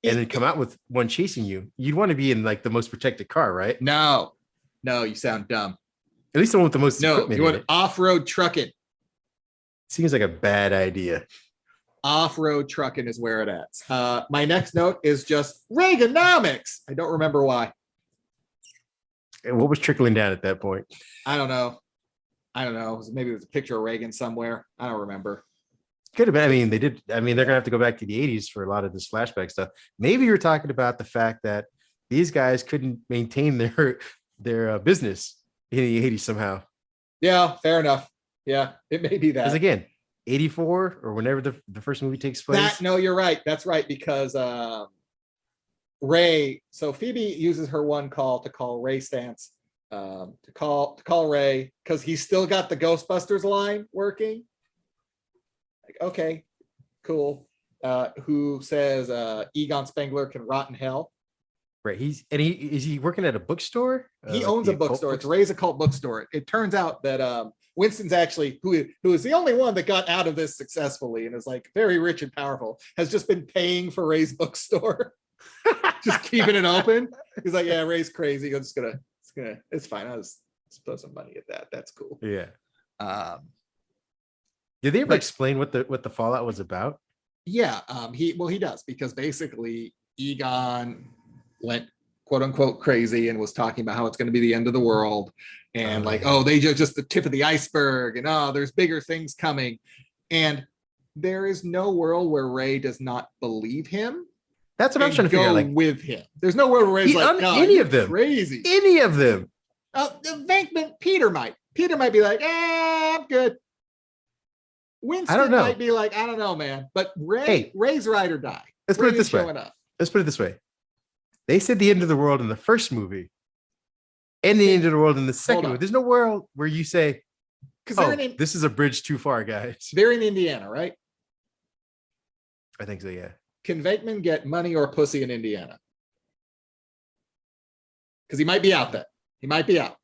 S4: and then come out with one chasing you, you'd want to be in like the most protected car, right?
S3: No, you sound dumb.
S4: At least the one with the most
S3: No,
S4: equipment
S3: you
S4: in
S3: want
S4: it.
S3: off-road trucking.
S4: Seems like a bad idea.
S3: Off-road trucking is where it is. My next note is just Reaganomics. I don't remember why.
S4: And what was trickling down at that point?
S3: I don't know. Maybe there's a picture of Reagan somewhere. I don't remember.
S4: Could have been. I mean, they did. I mean, they're gonna have to go back to the 80s for a lot of this flashback stuff. Maybe you're talking about the fact that these guys couldn't maintain their business in the 80s somehow.
S3: Yeah, fair enough. Yeah, it may be that.
S4: Because again, 84 or whenever the first movie takes place.
S3: No, you're right. That's right, because Ray. So Phoebe uses her one call to call Ray Stantz, to call Ray, because he's still got the Ghostbusters line working. Like, okay, cool. Who says Egon Spengler can rot in hell?
S4: Right. Is he working at a bookstore?
S3: He owns a bookstore. It's Ray's occult bookstore. It turns out that Winston's actually, who is the only one that got out of this successfully and is like very rich and powerful, has just been paying for Ray's bookstore, just keeping it open. He's like, yeah, Ray's crazy. It's fine. I'll just throw some money at that. That's cool.
S4: Yeah. Did they ever explain what the fallout was about?
S3: Yeah. He does, because basically Egon went quote unquote crazy and was talking about how it's going to be the end of the world, and they just the tip of the iceberg, and there's bigger things coming, and there is no world where Ray does not believe him.
S4: That's what I'm trying to figure out. Like,
S3: with him, there's no world where Ray's like, no,
S4: any of them
S3: crazy,
S4: any of them.
S3: Peter might be like, I'm good. Winston might be like, I don't know, man, but Ray's ride or die.
S4: Let's put it this way. They said the end of the world in the first movie and the end of the world in the second movie. There's no world where you say, this is a bridge too far, guys.
S3: They're in Indiana, right?
S4: I think so, yeah.
S3: Can Venkman get money or pussy in Indiana? Because he might be out then. He might be out.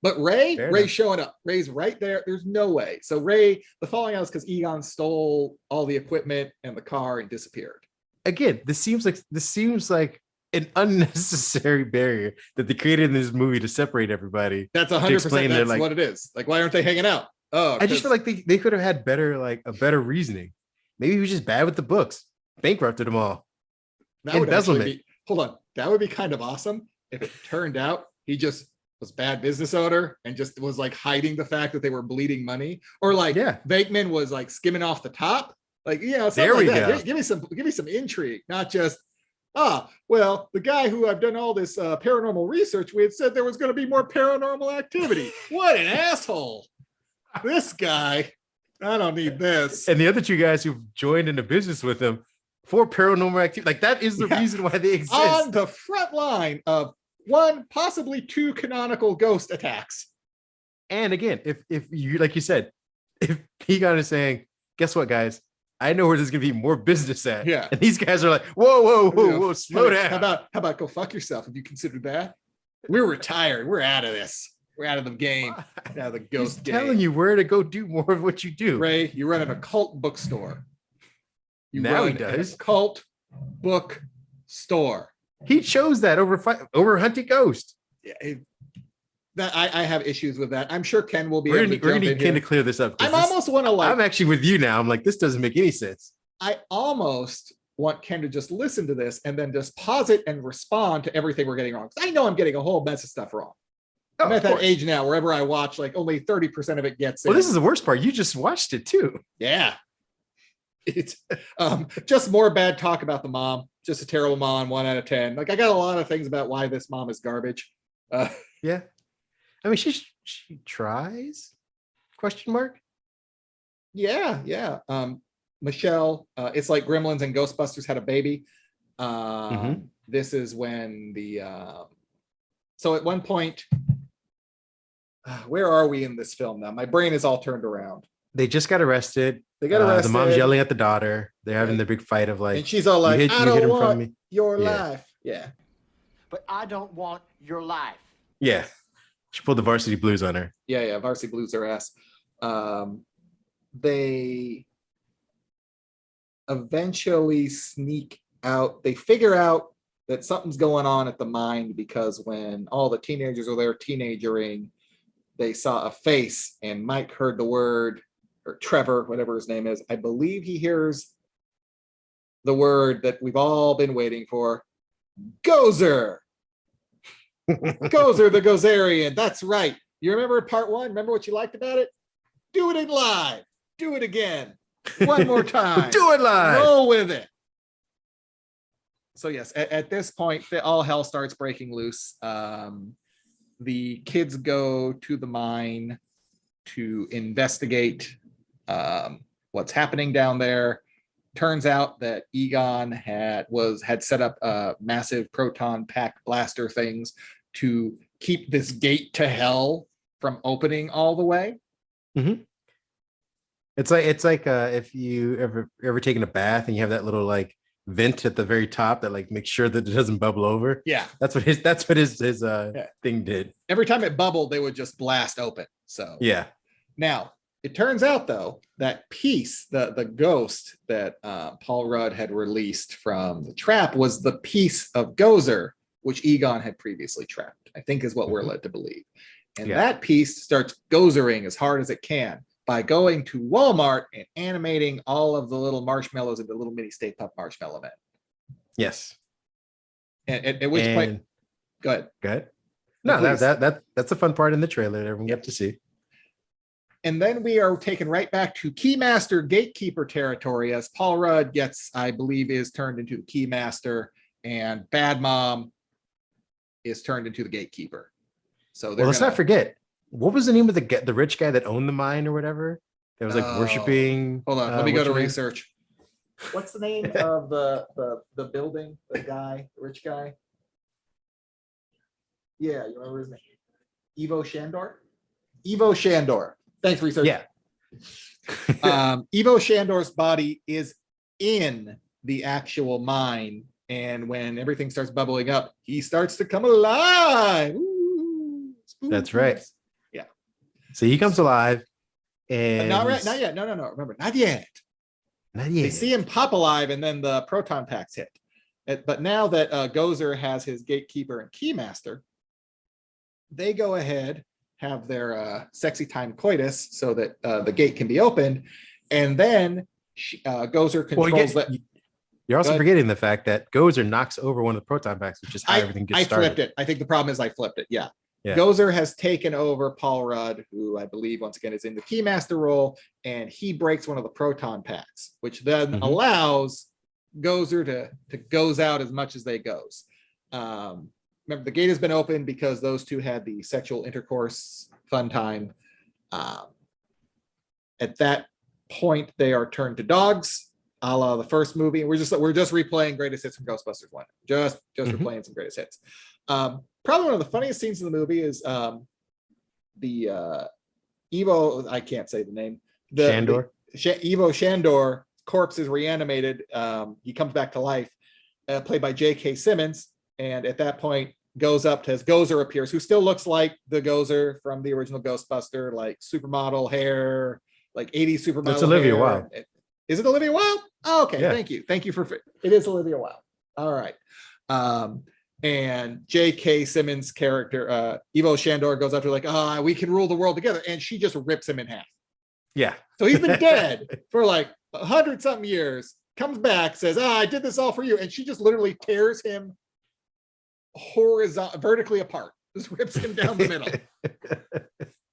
S3: But Ray's showing up. Ray's right there. There's no way. So Ray, the falling out is because Egon stole all the equipment and the car and disappeared.
S4: Again, this seems like an unnecessary barrier that they created in this movie to separate everybody.
S3: That's 100%. That's what it is. Like, why aren't they hanging out?
S4: I just feel like they could have had a better reasoning. Maybe he was just bad with the books, bankrupted them all.
S3: That would that would be kind of awesome if it turned out he just was bad business owner and just was like hiding the fact that they were bleeding money, or Venkman was like skimming off the top. Like, there we go. Give me some intrigue, not just, well, the guy who I've done all this paranormal research with said there was going to be more paranormal activity. What an asshole. This guy, I don't need this.
S4: And the other two guys who've joined into business with him for paranormal activity, like that is the reason why they exist.
S3: On the front line of one, possibly two canonical ghost attacks.
S4: And again, if you, like you said, if Egon is saying, guess what, guys? I know where there's gonna be more business at.
S3: Yeah.
S4: And these guys are like, whoa, slow down.
S3: How about go fuck yourself? Have you considered that? We're retired. We're out of this. We're out of the game. Out of the ghost game.
S4: Telling you where to go do more of what you do.
S3: Ray, you run an occult bookstore.
S4: Now he does.
S3: Occult book store.
S4: He chose that over hunting ghost.
S3: Yeah, I have issues with that. I'm sure Ken will be
S4: We're
S3: able to
S4: gonna need Ken to clear this up.
S3: I'm
S4: actually with you now. I'm like, this doesn't make any sense.
S3: I almost want Ken to just listen to this and then just pause it and respond to everything we're getting wrong. I know I'm getting a whole mess of stuff wrong. I'm at that age now, wherever I watch, like only 30% of it gets in.
S4: Well, this is the worst part. You just watched it too.
S3: Yeah. It's just more bad talk about the mom. Just a terrible mom, 1 out of 10. Like, I got a lot of things about why this mom is garbage.
S4: Yeah. I mean, she tries? Question mark?
S3: Yeah. Michelle, it's like Gremlins and Ghostbusters had a baby. This is when so at one point, where are we in this film now? My brain is all turned around.
S4: They just got arrested.
S3: They got arrested.
S4: The mom's yelling at the daughter. They're having the big fight of like,
S3: and she's all like, I don't want your life. Yeah.
S15: But I don't want your life.
S4: Yeah. She pulled the Varsity Blues on her.
S3: Yeah. Varsity Blues her ass. They eventually sneak out. They figure out that something's going on at the mine because when all the teenagers were there teenagering, they saw a face, and Mike heard the word, or Trevor, whatever his name is. I believe he hears the word that we've all been waiting for, Gozer. Gozer the Gozerian. That's right. You remember part one? Remember what you liked about it? Do it live. Do it again. One more time.
S4: Do it live.
S3: Roll with it. So yes, at this point, all hell starts breaking loose. The kids go to the mine to investigate what's happening down there. Turns out that Egon had set up massive proton pack blaster things to keep this gate to hell from opening all the way.
S4: Mm-hmm. It's like if you ever taken a bath and you have that little like vent at the very top that like makes sure that it doesn't bubble over.
S3: Yeah,
S4: that's what his thing did.
S3: Every time it bubbled, they would just blast open. So
S4: yeah.
S3: Now it turns out though that piece, the ghost that Paul Rudd had released from the trap, was the piece of Gozer which Egon had previously trapped, I think is what we're led to believe. And that piece starts gozering as hard as it can by going to Walmart and animating all of the little marshmallows into little mini Stay Puft Marshmallow Men.
S4: Yes.
S3: And at which point, go ahead.
S4: Go ahead. No, that's a fun part in the trailer that everyone got to see.
S3: And then we are taken right back to Keymaster Gatekeeper territory as Paul Rudd gets, I believe, is turned into the Keymaster, and Bad Mom is turned into the Gatekeeper. So
S4: let's not forget, what was the name of the rich guy that owned the mine or whatever? That was like worshiping.
S3: Hold on, let me go to research. What's the name of the building? The guy, the rich guy. Yeah, you remember his name? Ivo Shandor. Ivo Shandor. Thanks, research.
S4: Yeah.
S3: Ivo Shandor's body is in the actual mine, and when everything starts bubbling up, he starts to come alive. Ooh,
S4: that's right.
S3: Yeah.
S4: So he comes alive, and
S3: not yet. No. Remember, not yet.
S4: Not yet.
S3: They see him pop alive, and then the proton packs hit. But now that Gozer has his Gatekeeper and Keymaster, they go ahead, have their sexy time coitus so that the gate can be opened, and then Gozer controls that.
S4: You're also forgetting the fact that Gozer knocks over one of the proton packs, which is how everything gets started.
S3: I flipped it. I think the problem is I flipped it. Yeah. Gozer has taken over Paul Rudd, who I believe once again is in the Keymaster role, and he breaks one of the proton packs, which then allows Gozer to goes out as much as they goes. Remember, the gate has been opened because those two had the sexual intercourse fun time. At that point, they are turned to dogs, a la the first movie. We're just replaying greatest hits from Ghostbusters 1. Just replaying some greatest hits. Probably one of the funniest scenes in the movie is the Ivo, I can't say the name.
S4: Shandor.
S3: Ivo Shandor corpse is reanimated. He comes back to life, played by J.K. Simmons. And at that point, goes up to as Gozer appears, who still looks like the Gozer from the original Ghostbuster, like supermodel hair, like 80s supermodel.
S4: It's Olivia
S3: hair.
S4: Wilde.
S3: Is it Olivia Wilde? Oh, okay,
S4: yeah.
S3: Thank you for it is Olivia Wilde. All right. And J.K. Simmons' character, Ivo Shandor, goes up to her like, we can rule the world together, and she just rips him in half.
S4: Yeah.
S3: So he's been dead for like 100-something years. Comes back, says, I did this all for you, and she just literally tears him vertically apart, just rips him down the middle,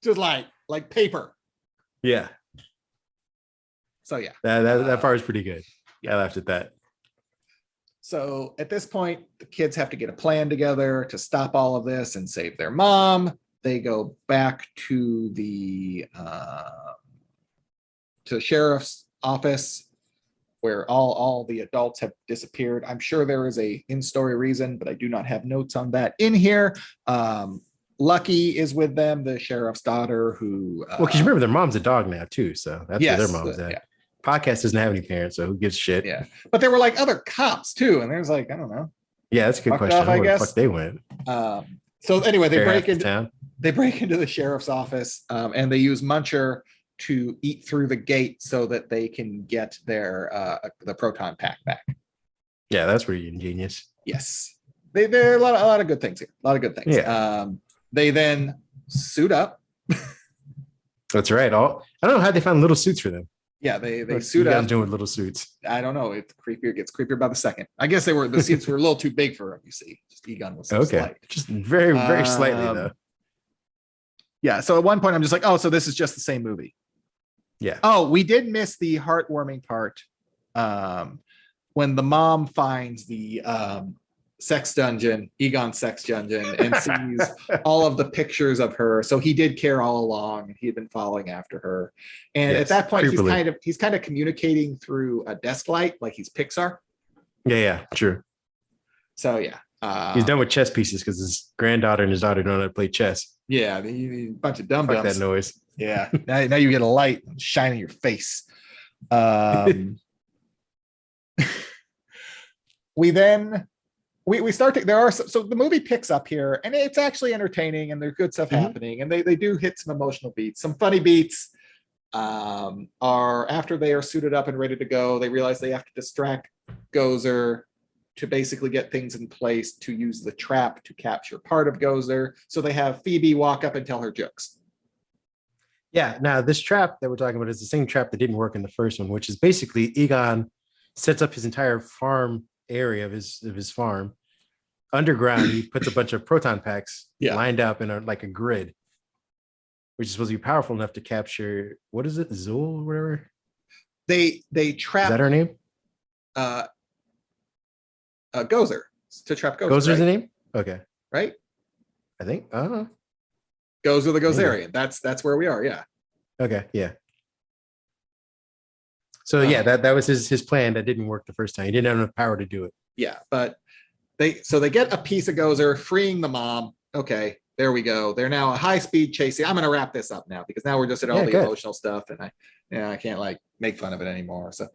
S3: just like paper.
S4: Yeah.
S3: So yeah,
S4: that part is pretty good. I laughed at that.
S3: So at this point, the kids have to get a plan together to stop all of this and save their mom. They go back to the sheriff's office, where all the adults have disappeared. I'm sure there is a in-story reason, but I do not have notes on that in here. Lucky is with them, the sheriff's daughter, who...
S4: because you remember their mom's a dog now, too, so that's where their mom's at.
S3: Yeah.
S4: Podcast doesn't have any parents, so who gives a shit?
S3: Yeah, but there were like other cops, too, and there's like, I don't know.
S4: Yeah, that's a good question.
S3: I guess.
S4: Where the fuck they went.
S3: So anyway, they break
S4: into
S3: the sheriff's office, and they use Muncher to eat through the gate so that they can get their the proton pack back.
S4: Yeah, that's pretty ingenious.
S3: Yes, there are a lot of good things here. A lot of good things.
S4: Yeah.
S3: They then suit up.
S4: That's right. I don't know how they found little suits for them.
S3: Yeah, they
S4: What's
S3: suit
S4: Egon's
S3: up.
S4: doing with little suits?
S3: I don't know. It's creepier. It gets creepier by the second. I guess the suits were a little too big for him. You see, just Egon was so slight.
S4: Just very slightly though.
S3: Yeah. So at one point, I'm just like, oh, so this is just the same movie.
S4: Yeah.
S3: Oh, we did miss the heartwarming part when the mom finds the sex dungeon, Egon's sex dungeon, and sees all of the pictures of her. So he did care all along, and he had been following after her. And at that point, he's kind of communicating through a desk light, like he's Pixar.
S4: Yeah, true.
S3: So yeah,
S4: he's done with chess pieces because his granddaughter and his daughter don't know how to play chess.
S3: Yeah, a bunch of dum-dums.
S4: Fuck that noise.
S3: Yeah, now you get a light shining your face. We start to, so the movie picks up here, and it's actually entertaining, and there's good stuff happening, and they do hit some emotional beats, some funny beats. Are after they are suited up and ready to go, they realize they have to distract Gozer to basically get things in place to use the trap to capture part of Gozer. So they have Phoebe walk up and tell her jokes.
S4: Yeah. Now this trap that we're talking about is the same trap that didn't work in the first one, which is basically Egon sets up his entire farm area of his farm underground. He puts a bunch of proton packs lined up in a grid, which is supposed to be powerful enough to capture, what is it, Zool or whatever?
S3: They trap.
S4: Is that her name?
S3: Gozer, to trap Gozer.
S4: Gozer's
S3: right?
S4: the name? Okay.
S3: Right?
S4: I think. I don't know.
S3: Gozer the Gozerian. That's where we are. Yeah.
S4: Okay. Yeah. So yeah, that was his plan that didn't work the first time. He didn't have enough power to do it.
S3: Yeah, but they get a piece of Gozer, freeing the mom. Okay, there we go. They're now a high-speed chasing. I'm gonna wrap this up now because now we're just at all the emotional stuff, and I can't like make fun of it anymore. So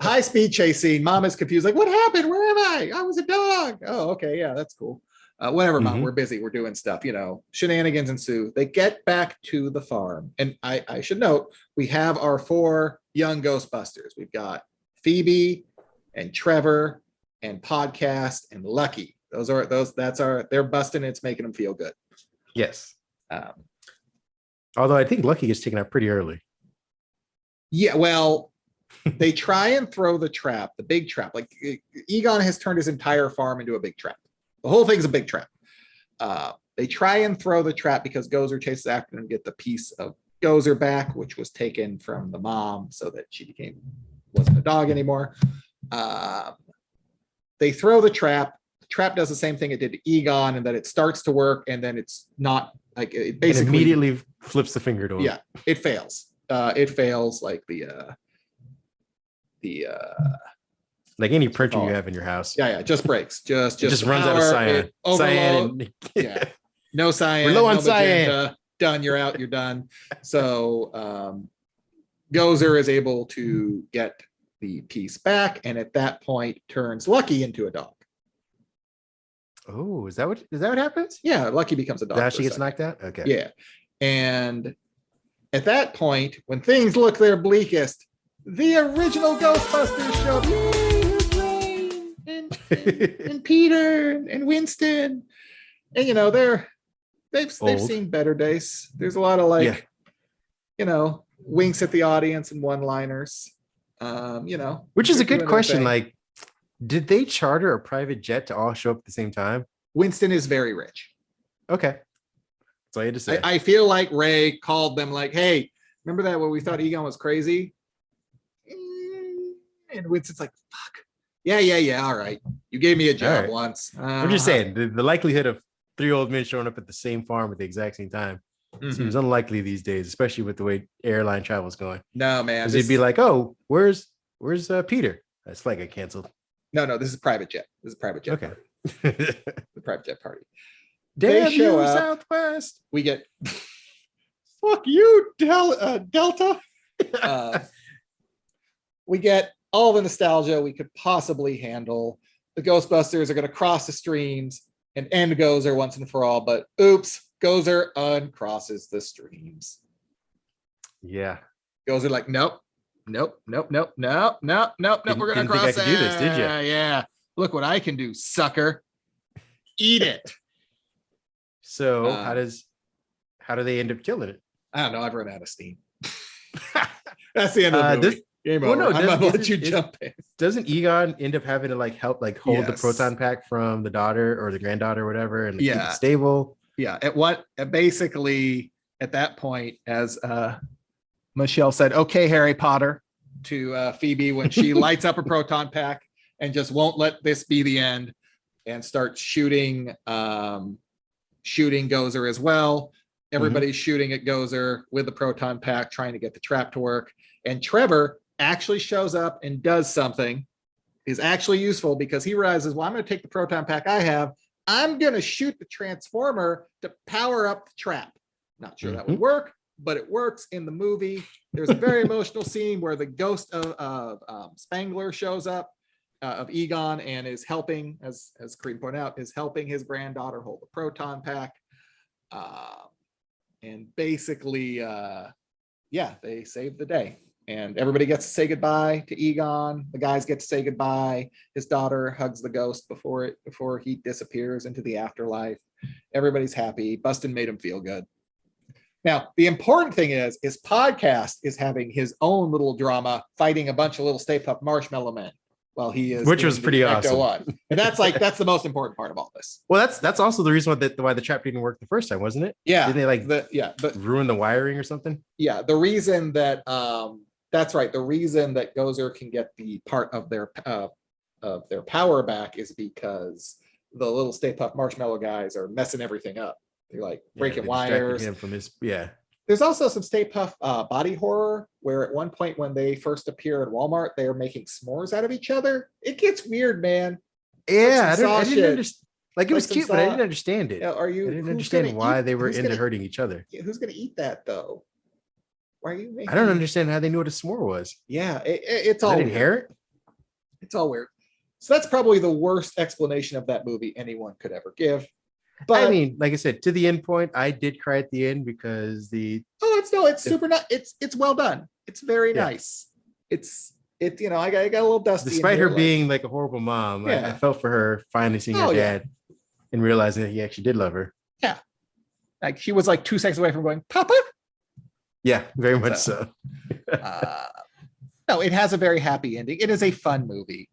S3: high-speed chasing. Mom is confused, like, what happened? Where am I? I was a dog. Oh, okay, yeah, that's cool. Whatever, Mom, we're busy. We're doing stuff, shenanigans ensue. They get back to the farm. And I should note, we have our 4 young Ghostbusters. We've got Phoebe and Trevor and Podcast and Lucky. They're busting. It's making them feel good.
S4: Yes. Although I think Lucky gets taken out pretty early.
S3: Yeah, well, they try and throw the trap, the big trap. Like Egon has turned his entire farm into a big trap. The whole thing's a big trap. They try and throw the trap because Gozer chases after them, get the piece of Gozer back, which was taken from the mom so that she wasn't a dog anymore. They throw the trap. The trap does the same thing it did to Egon, and that it starts to work, and then it's not like it basically
S4: immediately flips the finger to him.
S3: Yeah, it fails. It fails like
S4: like any printer you have in your house.
S3: Yeah, just breaks. Just
S4: runs out of cyan.
S3: Yeah. No cyan.
S4: We're low on
S3: cyan.
S4: cyan.
S3: Done. You're out. You're done. So Gozer is able to get the piece back, and at that point turns Lucky into a dog.
S4: Oh, is that what happens?
S3: Yeah, Lucky becomes a dog.
S4: Now she gets knocked out? Okay.
S3: Yeah. And at that point, when things look their bleakest, the original Ghostbusters show up. And Peter and Winston, and they've seen better days. There's a lot of winks at the audience and one-liners.
S4: Which is a good question. Like, did they charter a private jet to all show up at the same time?
S3: Winston is very rich.
S4: Okay, that's all you had to say.
S3: I feel like Ray called them like, "Hey, remember that when we thought Egon was crazy?" And Winston's like, "Fuck. Yeah. All right. You gave me a job once."
S4: I'm just saying the likelihood of 3 old men showing up at the same farm at the exact same time seems unlikely these days, especially with the way airline travel is going.
S3: No, man.
S4: They'd be like, "Oh, where's Peter?" That's flight got canceled.
S3: No. This is private jet.
S4: Okay.
S3: The private jet party.
S4: Damn
S3: they show
S4: you,
S3: up,
S4: Southwest.
S3: We get fuck you, Delta. We get all the nostalgia we could possibly handle. The Ghostbusters are going to cross the streams and end Gozer once and for all, but oops, Gozer uncrosses the streams.
S4: Yeah.
S3: Gozer like, nope, Nope. We're gonna
S4: Didn't think I
S3: cross
S4: could do this, did ya?
S3: Yeah. Look what I can do, sucker. Eat it.
S4: So how do they end up killing it?
S3: I don't know. I've run out of steam. That's the end of the movie. Game over. I'm gonna let you jump in.
S4: Doesn't Egon end up having to like help like hold the
S3: Yes.
S4: proton pack from the daughter or the granddaughter or whatever and keep
S3: Yeah.
S4: it stable?
S3: Yeah. Basically at that point, as Michelle said, "Okay, Harry Potter," to Phoebe when she lights up a proton pack and just won't let this be the end, and starts shooting Gozer as well. Everybody's shooting at Gozer with the proton pack, trying to get the trap to work. And Trevor actually shows up and does something, is actually useful because he realizes, well, I'm going to take the proton pack I have. I'm going to shoot the transformer to power up the trap. Not sure that would work, but it works in the movie. There's a very emotional scene where the ghost of Spangler shows up, of Egon, and is helping, as Kareem pointed out, is helping his granddaughter hold the proton pack. And basically, they save the day. And everybody gets to say goodbye to Egon. The guys get to say goodbye. His daughter hugs the ghost before he disappears into the afterlife. Everybody's happy. Bustin made him feel good. Now, the important thing is podcast is having his own little drama, fighting a bunch of little Stay Puft Marshmallow Men while he is,
S4: which was pretty awesome.
S3: One. And that's the most important part of all this.
S4: Well, that's also the reason why the trap didn't work the first time, wasn't it?
S3: Yeah.
S4: Didn't they ruin the wiring or something?
S3: Yeah, the reason that that's right. The reason that Gozer can get the part of their power back is because the little Stay Puft Marshmallow guys are messing everything up. They're like breaking wires.
S4: Him from his,
S3: There's also some Stay Puft body horror where at one point when they first appear at Walmart, they are making s'mores out of each other. It gets weird, man.
S4: Yeah, I didn't understand. Like it was cute, but I didn't understand it.
S3: Yeah,
S4: I didn't understand why they were into hurting each other.
S3: Who's going to eat that though? Why are you making?
S4: I don't understand how they knew what a s'more was.
S3: Yeah, it's all
S4: I didn't hear it.
S3: It's all weird. So that's probably the worst explanation of that movie anyone could ever give. But
S4: I mean, like I said, to the end point, I did cry at the end because
S3: it's super nice. It's well done. It's very nice. It's I got a little dusty.
S4: Despite her being like a horrible mom, I felt for her finally seeing her dad and realizing that he actually did love her.
S3: Yeah, like she was like 2 seconds away from going, Papa.
S4: Yeah, very much so.
S3: No, it has a very happy ending. It is a fun movie.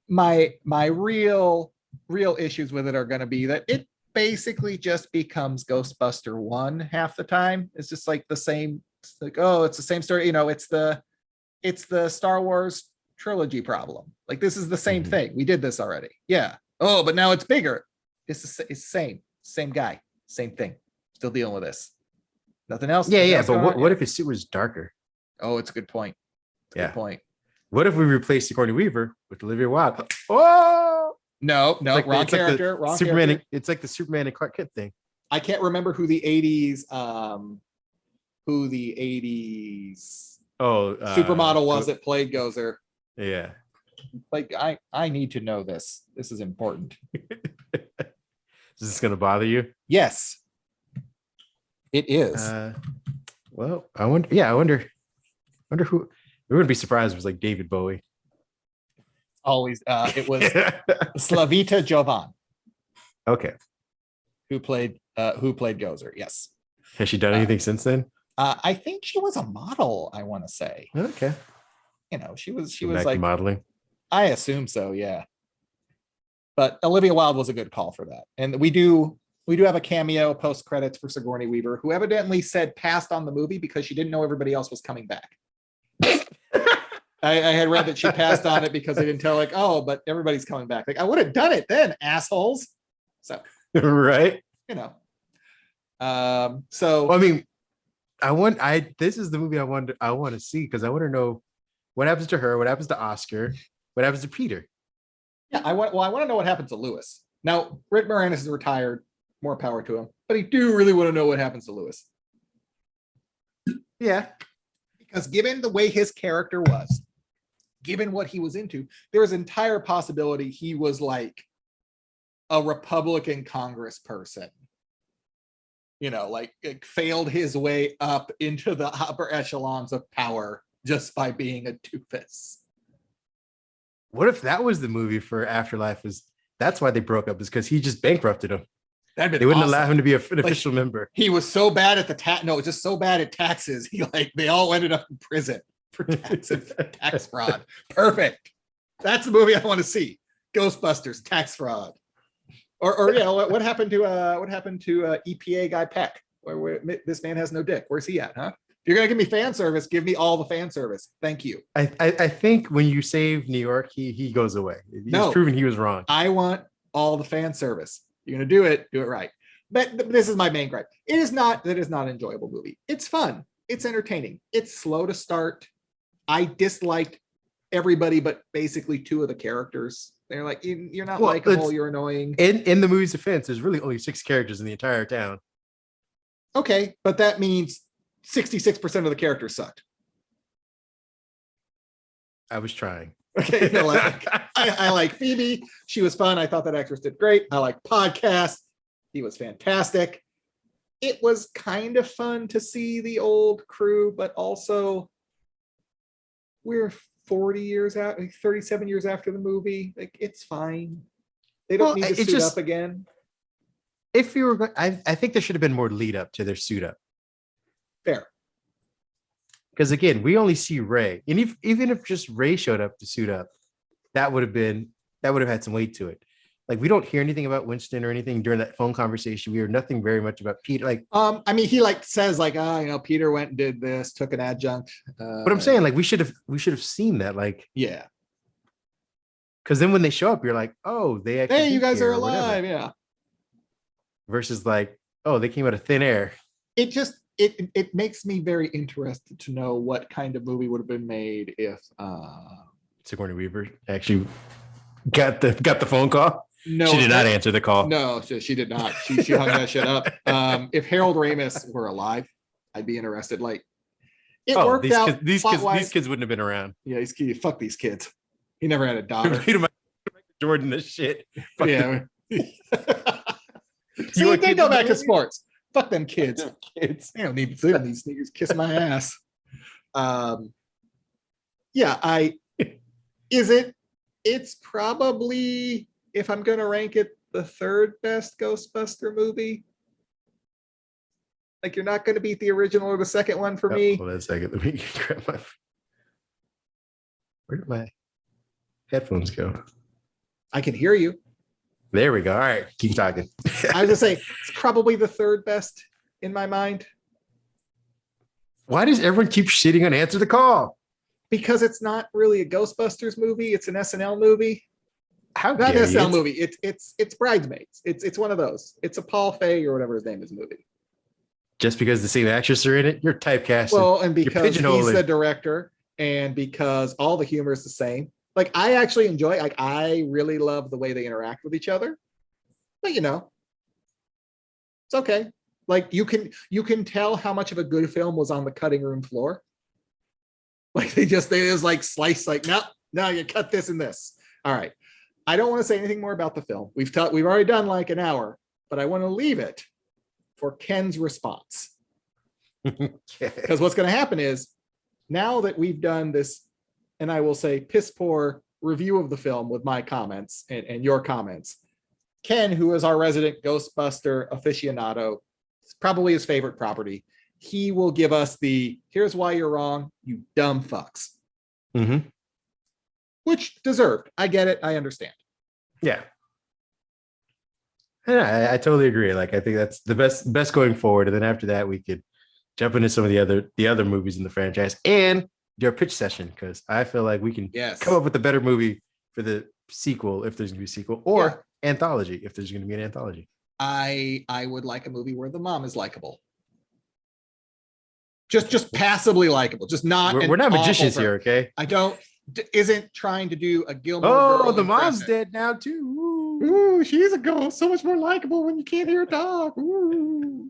S3: My real issues with it are going to be that it basically just becomes Ghostbuster 1 half the time. It's just like the same. It's like, oh, it's the same story. It's the Star Wars trilogy problem. Like this is the same thing. We did this already. Yeah. Oh, but now it's bigger. It's same guy, same thing. Still dealing with this. Nothing else.
S4: Yeah. But what if his suit was darker?
S3: Oh, it's a good point. Good point.
S4: What if we replaced Sigourney Weaver with Olivia Wilde? Oh
S3: no,
S4: like
S3: wrong character.
S4: Wrong
S3: Superman.
S4: Character. It's like the Superman and Clark Kent thing.
S3: I can't remember who the 80s supermodel was that played Gozer.
S4: Yeah.
S3: Like I need to know this. This is important.
S4: Is this gonna bother you?
S3: Yes. It is.
S4: Well, I wonder who. We wouldn't be surprised if it was like David Bowie.
S3: Always, it was Slavita Jovan.
S4: Okay.
S3: Who played Gozer? Yes.
S4: Has she done anything since then?
S3: I think she was a model. I want to say.
S4: Okay.
S3: She was
S4: back
S3: like
S4: to modeling.
S3: I assume so. Yeah. But Olivia Wilde was a good call for that, and we do have a cameo post credits for Sigourney Weaver, who evidently said passed on the movie because she didn't know everybody else was coming back. I had read that she passed on it because they didn't tell but everybody's coming back. Like I would have done it then, assholes. So
S4: right.
S3: So
S4: I mean, this is the movie I want to see because I want to know what happens to her, what happens to Oscar, what happens to Peter.
S3: Yeah, I want to know what happens to Lewis. Now, Rick Moranis is retired, more power to him, but I do really want to know what happens to Lewis.
S4: Yeah.
S3: Because given the way his character was, given what he was into, there is entire possibility he was like a Republican congressperson. Like failed his way up into the upper echelons of power just by being a doofus.
S4: What if that was the movie for Afterlife? That's why they broke up, is because he just bankrupted him. They wouldn't allow him to be an official member.
S3: He was so bad at just so bad at taxes. They all ended up in prison for tax fraud. Perfect. That's the movie I want to see. Ghostbusters, tax fraud. Or yeah, what happened to EPA guy Peck? Where this man has no dick. Where's he at, huh? If you're gonna give me fan service, give me all the fan service. Thank you.
S4: I think when you save New York, he goes away. He's proven he was wrong.
S3: I want all the fan service. You're gonna do it right. But this is my main gripe. It is not an enjoyable movie. It's fun. It's entertaining. It's slow to start. I disliked everybody but basically two of the characters. They're like, you're not likable, you're annoying.
S4: In the movie's defense, there's really only 6 characters in the entire town.
S3: Okay, but that means 66% of the characters sucked.
S4: I was trying.
S3: Okay, I like Phoebe. She was fun. I thought that actress did great. I like Podcast. He was fantastic. It was kind of fun to see the old crew, but also we're 40 years out, 37 years after the movie. It's fine. They don't need to suit up again.
S4: If you were, I think there should have been more lead up to their suit up.
S3: Fair.
S4: Because again, we only see Ray, and even if just Ray showed up to suit up, that would have had some weight to it. Like, we don't hear anything about Winston or anything during that phone conversation. We hear nothing very much about Peter.
S3: He says Peter went and did this, took an adjunct.
S4: But I'm saying, we should have seen that.
S3: Yeah.
S4: Because then when they show up, you're like, oh, they actually.
S3: Hey, you guys are alive, yeah.
S4: Versus they came out of thin air.
S3: It makes me very interested to know what kind of movie would have been made if
S4: Sigourney Weaver actually got the phone call.
S3: No,
S4: she did not answer the call.
S3: No, she did not. She hung that shit up. If Harold Ramis were alive, I'd be interested. It worked out.
S4: These kids wouldn't have been around.
S3: Yeah, fuck these kids. He never had a daughter.
S4: Jordan, this shit.
S3: Yeah. See, they go back to sports. Fuck them kids. They don't need to live. These niggas kiss my ass. It's probably, if I'm gonna rank it, the 3rd best Ghostbuster movie. You're not gonna beat the original or the second one for me.
S4: Hold on a second. Let me grab my. Where did my headphones go?
S3: I can hear you.
S4: There we go. All right, keep talking.
S3: I was gonna say it's probably the 3rd best in my mind.
S4: Why does everyone keep shitting on Answer the Call?
S3: Because it's not really a Ghostbusters movie. It's an SNL movie.
S4: How
S3: not an SNL movie. It's Bridesmaids. It's one of those. It's a Paul Feig or whatever his name is movie.
S4: Just because the same actress are in it, you're typecasting.
S3: Well, and because he's the director, and because all the humor is the same. I actually enjoy. I really love the way they interact with each other. But it's okay. You can tell how much of a good film was on the cutting room floor. They just slice no, you cut this and this. All right. I don't want to say anything more about the film. We've already done an hour, but I want to leave it for Ken's response. Because what's going to happen is, now that we've done this, and I will say piss poor review of the film with my comments and your comments, Ken, who is our resident Ghostbuster aficionado, it's probably his favorite property. He will give us here's why you're wrong, you dumb fucks.
S4: Mm-hmm.
S3: Which deserved. I get it. I understand.
S4: Yeah. And I totally agree. I think that's the best going forward. And then after that, we could jump into some of the other movies in the franchise and do our pitch session, because I feel like we can come up with a better movie for the sequel, if there's going to be a sequel, or anthology, if there's going to be an anthology.
S3: I would like a movie where the mom is likable. Just passably likable. Just not.
S4: We're not magicians here, okay?
S3: Isn't trying to do a Gilmore
S4: Girls. The mom's dead now too.
S3: Ooh, she's a ghost. So much more likable when you can't hear her talk. Ooh.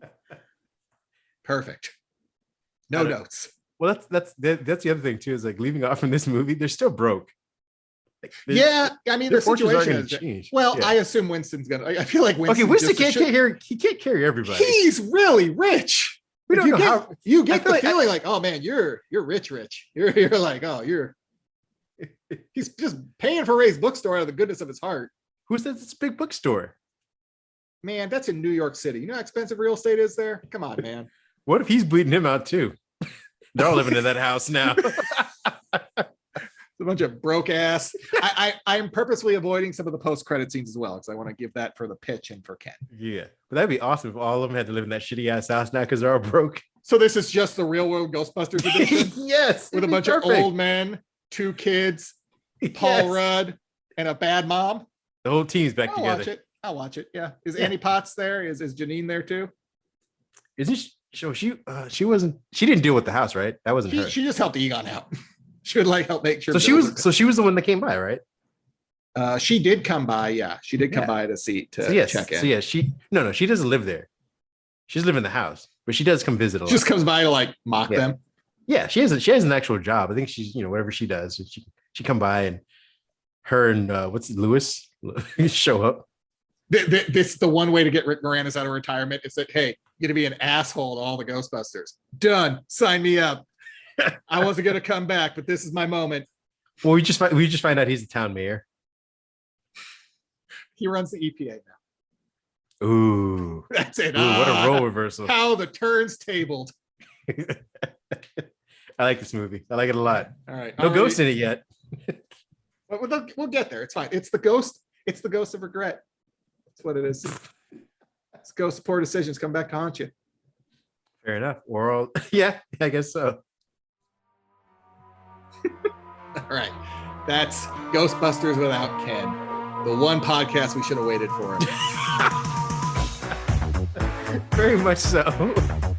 S3: Perfect. No notes.
S4: Well, that's the other thing too, is leaving off from this movie, they're still broke.
S3: Their situation is changed. Well, yeah. I assume Winston's gonna. I feel like Winston.
S4: Okay, Winston can't carry. He can't carry everybody.
S3: He's really rich.
S4: We don't know how
S3: you get the
S4: like
S3: feeling like, oh man, you're rich. You're like, oh, he's just paying for Ray's bookstore out of the goodness of his heart.
S4: Who says it's a big bookstore?
S3: Man, that's in New York City. You know how expensive real estate is there? Come on, man.
S4: What if he's bleeding him out too? They're all living in that house now.
S3: A bunch of broke ass. I'm purposely avoiding some of the post-credit scenes as well because I want to give that for the pitch and for Ken.
S4: Yeah, but that'd be awesome if all of them had to live in that shitty ass house now because they're all broke.
S3: So this is just the real world Ghostbusters edition?
S4: Yes,
S3: with a bunch of old men, 2 kids, Paul Rudd, and a bad mom.
S4: The whole team's back together.
S3: I'll watch it. Yeah. Is Annie Potts there? Is Janine there too?
S4: Isn't she? She wasn't. She didn't deal with the house, right? That wasn't her.
S3: She just helped Egon out. She would like help make sure.
S4: So she was the one that came by, right?
S3: She did come by. Yeah, she did come by to check in.
S4: So yeah, she doesn't live there. She doesn't live in the house, but she does come visit a lot.
S3: She just comes by to like mock them.
S4: Yeah, she has an actual job. I think she's whatever she does. She come by and her and Lewis show up.
S3: This the one way to get Rick Moranis out of retirement is that, hey, you're gonna be an asshole to all the Ghostbusters. Done. Sign me up. I wasn't gonna come back, but this is my moment.
S4: Well, we just find out he's the town mayor.
S3: He runs the EPA now.
S4: Ooh,
S3: that's it.
S4: Ooh, what a role reversal!
S3: How the turns tabled.
S4: I like this movie. I like it a lot.
S3: All right,
S4: no ghost in it yet.
S3: We'll get there. It's fine. It's the ghost. It's the ghost of regret. That's what it is. It's ghost of poor decisions come back to haunt you.
S4: Fair enough. Or yeah, I guess so.
S3: All right. That's Ghostbusters without Ken. The one podcast we should have waited for.
S4: Very much so.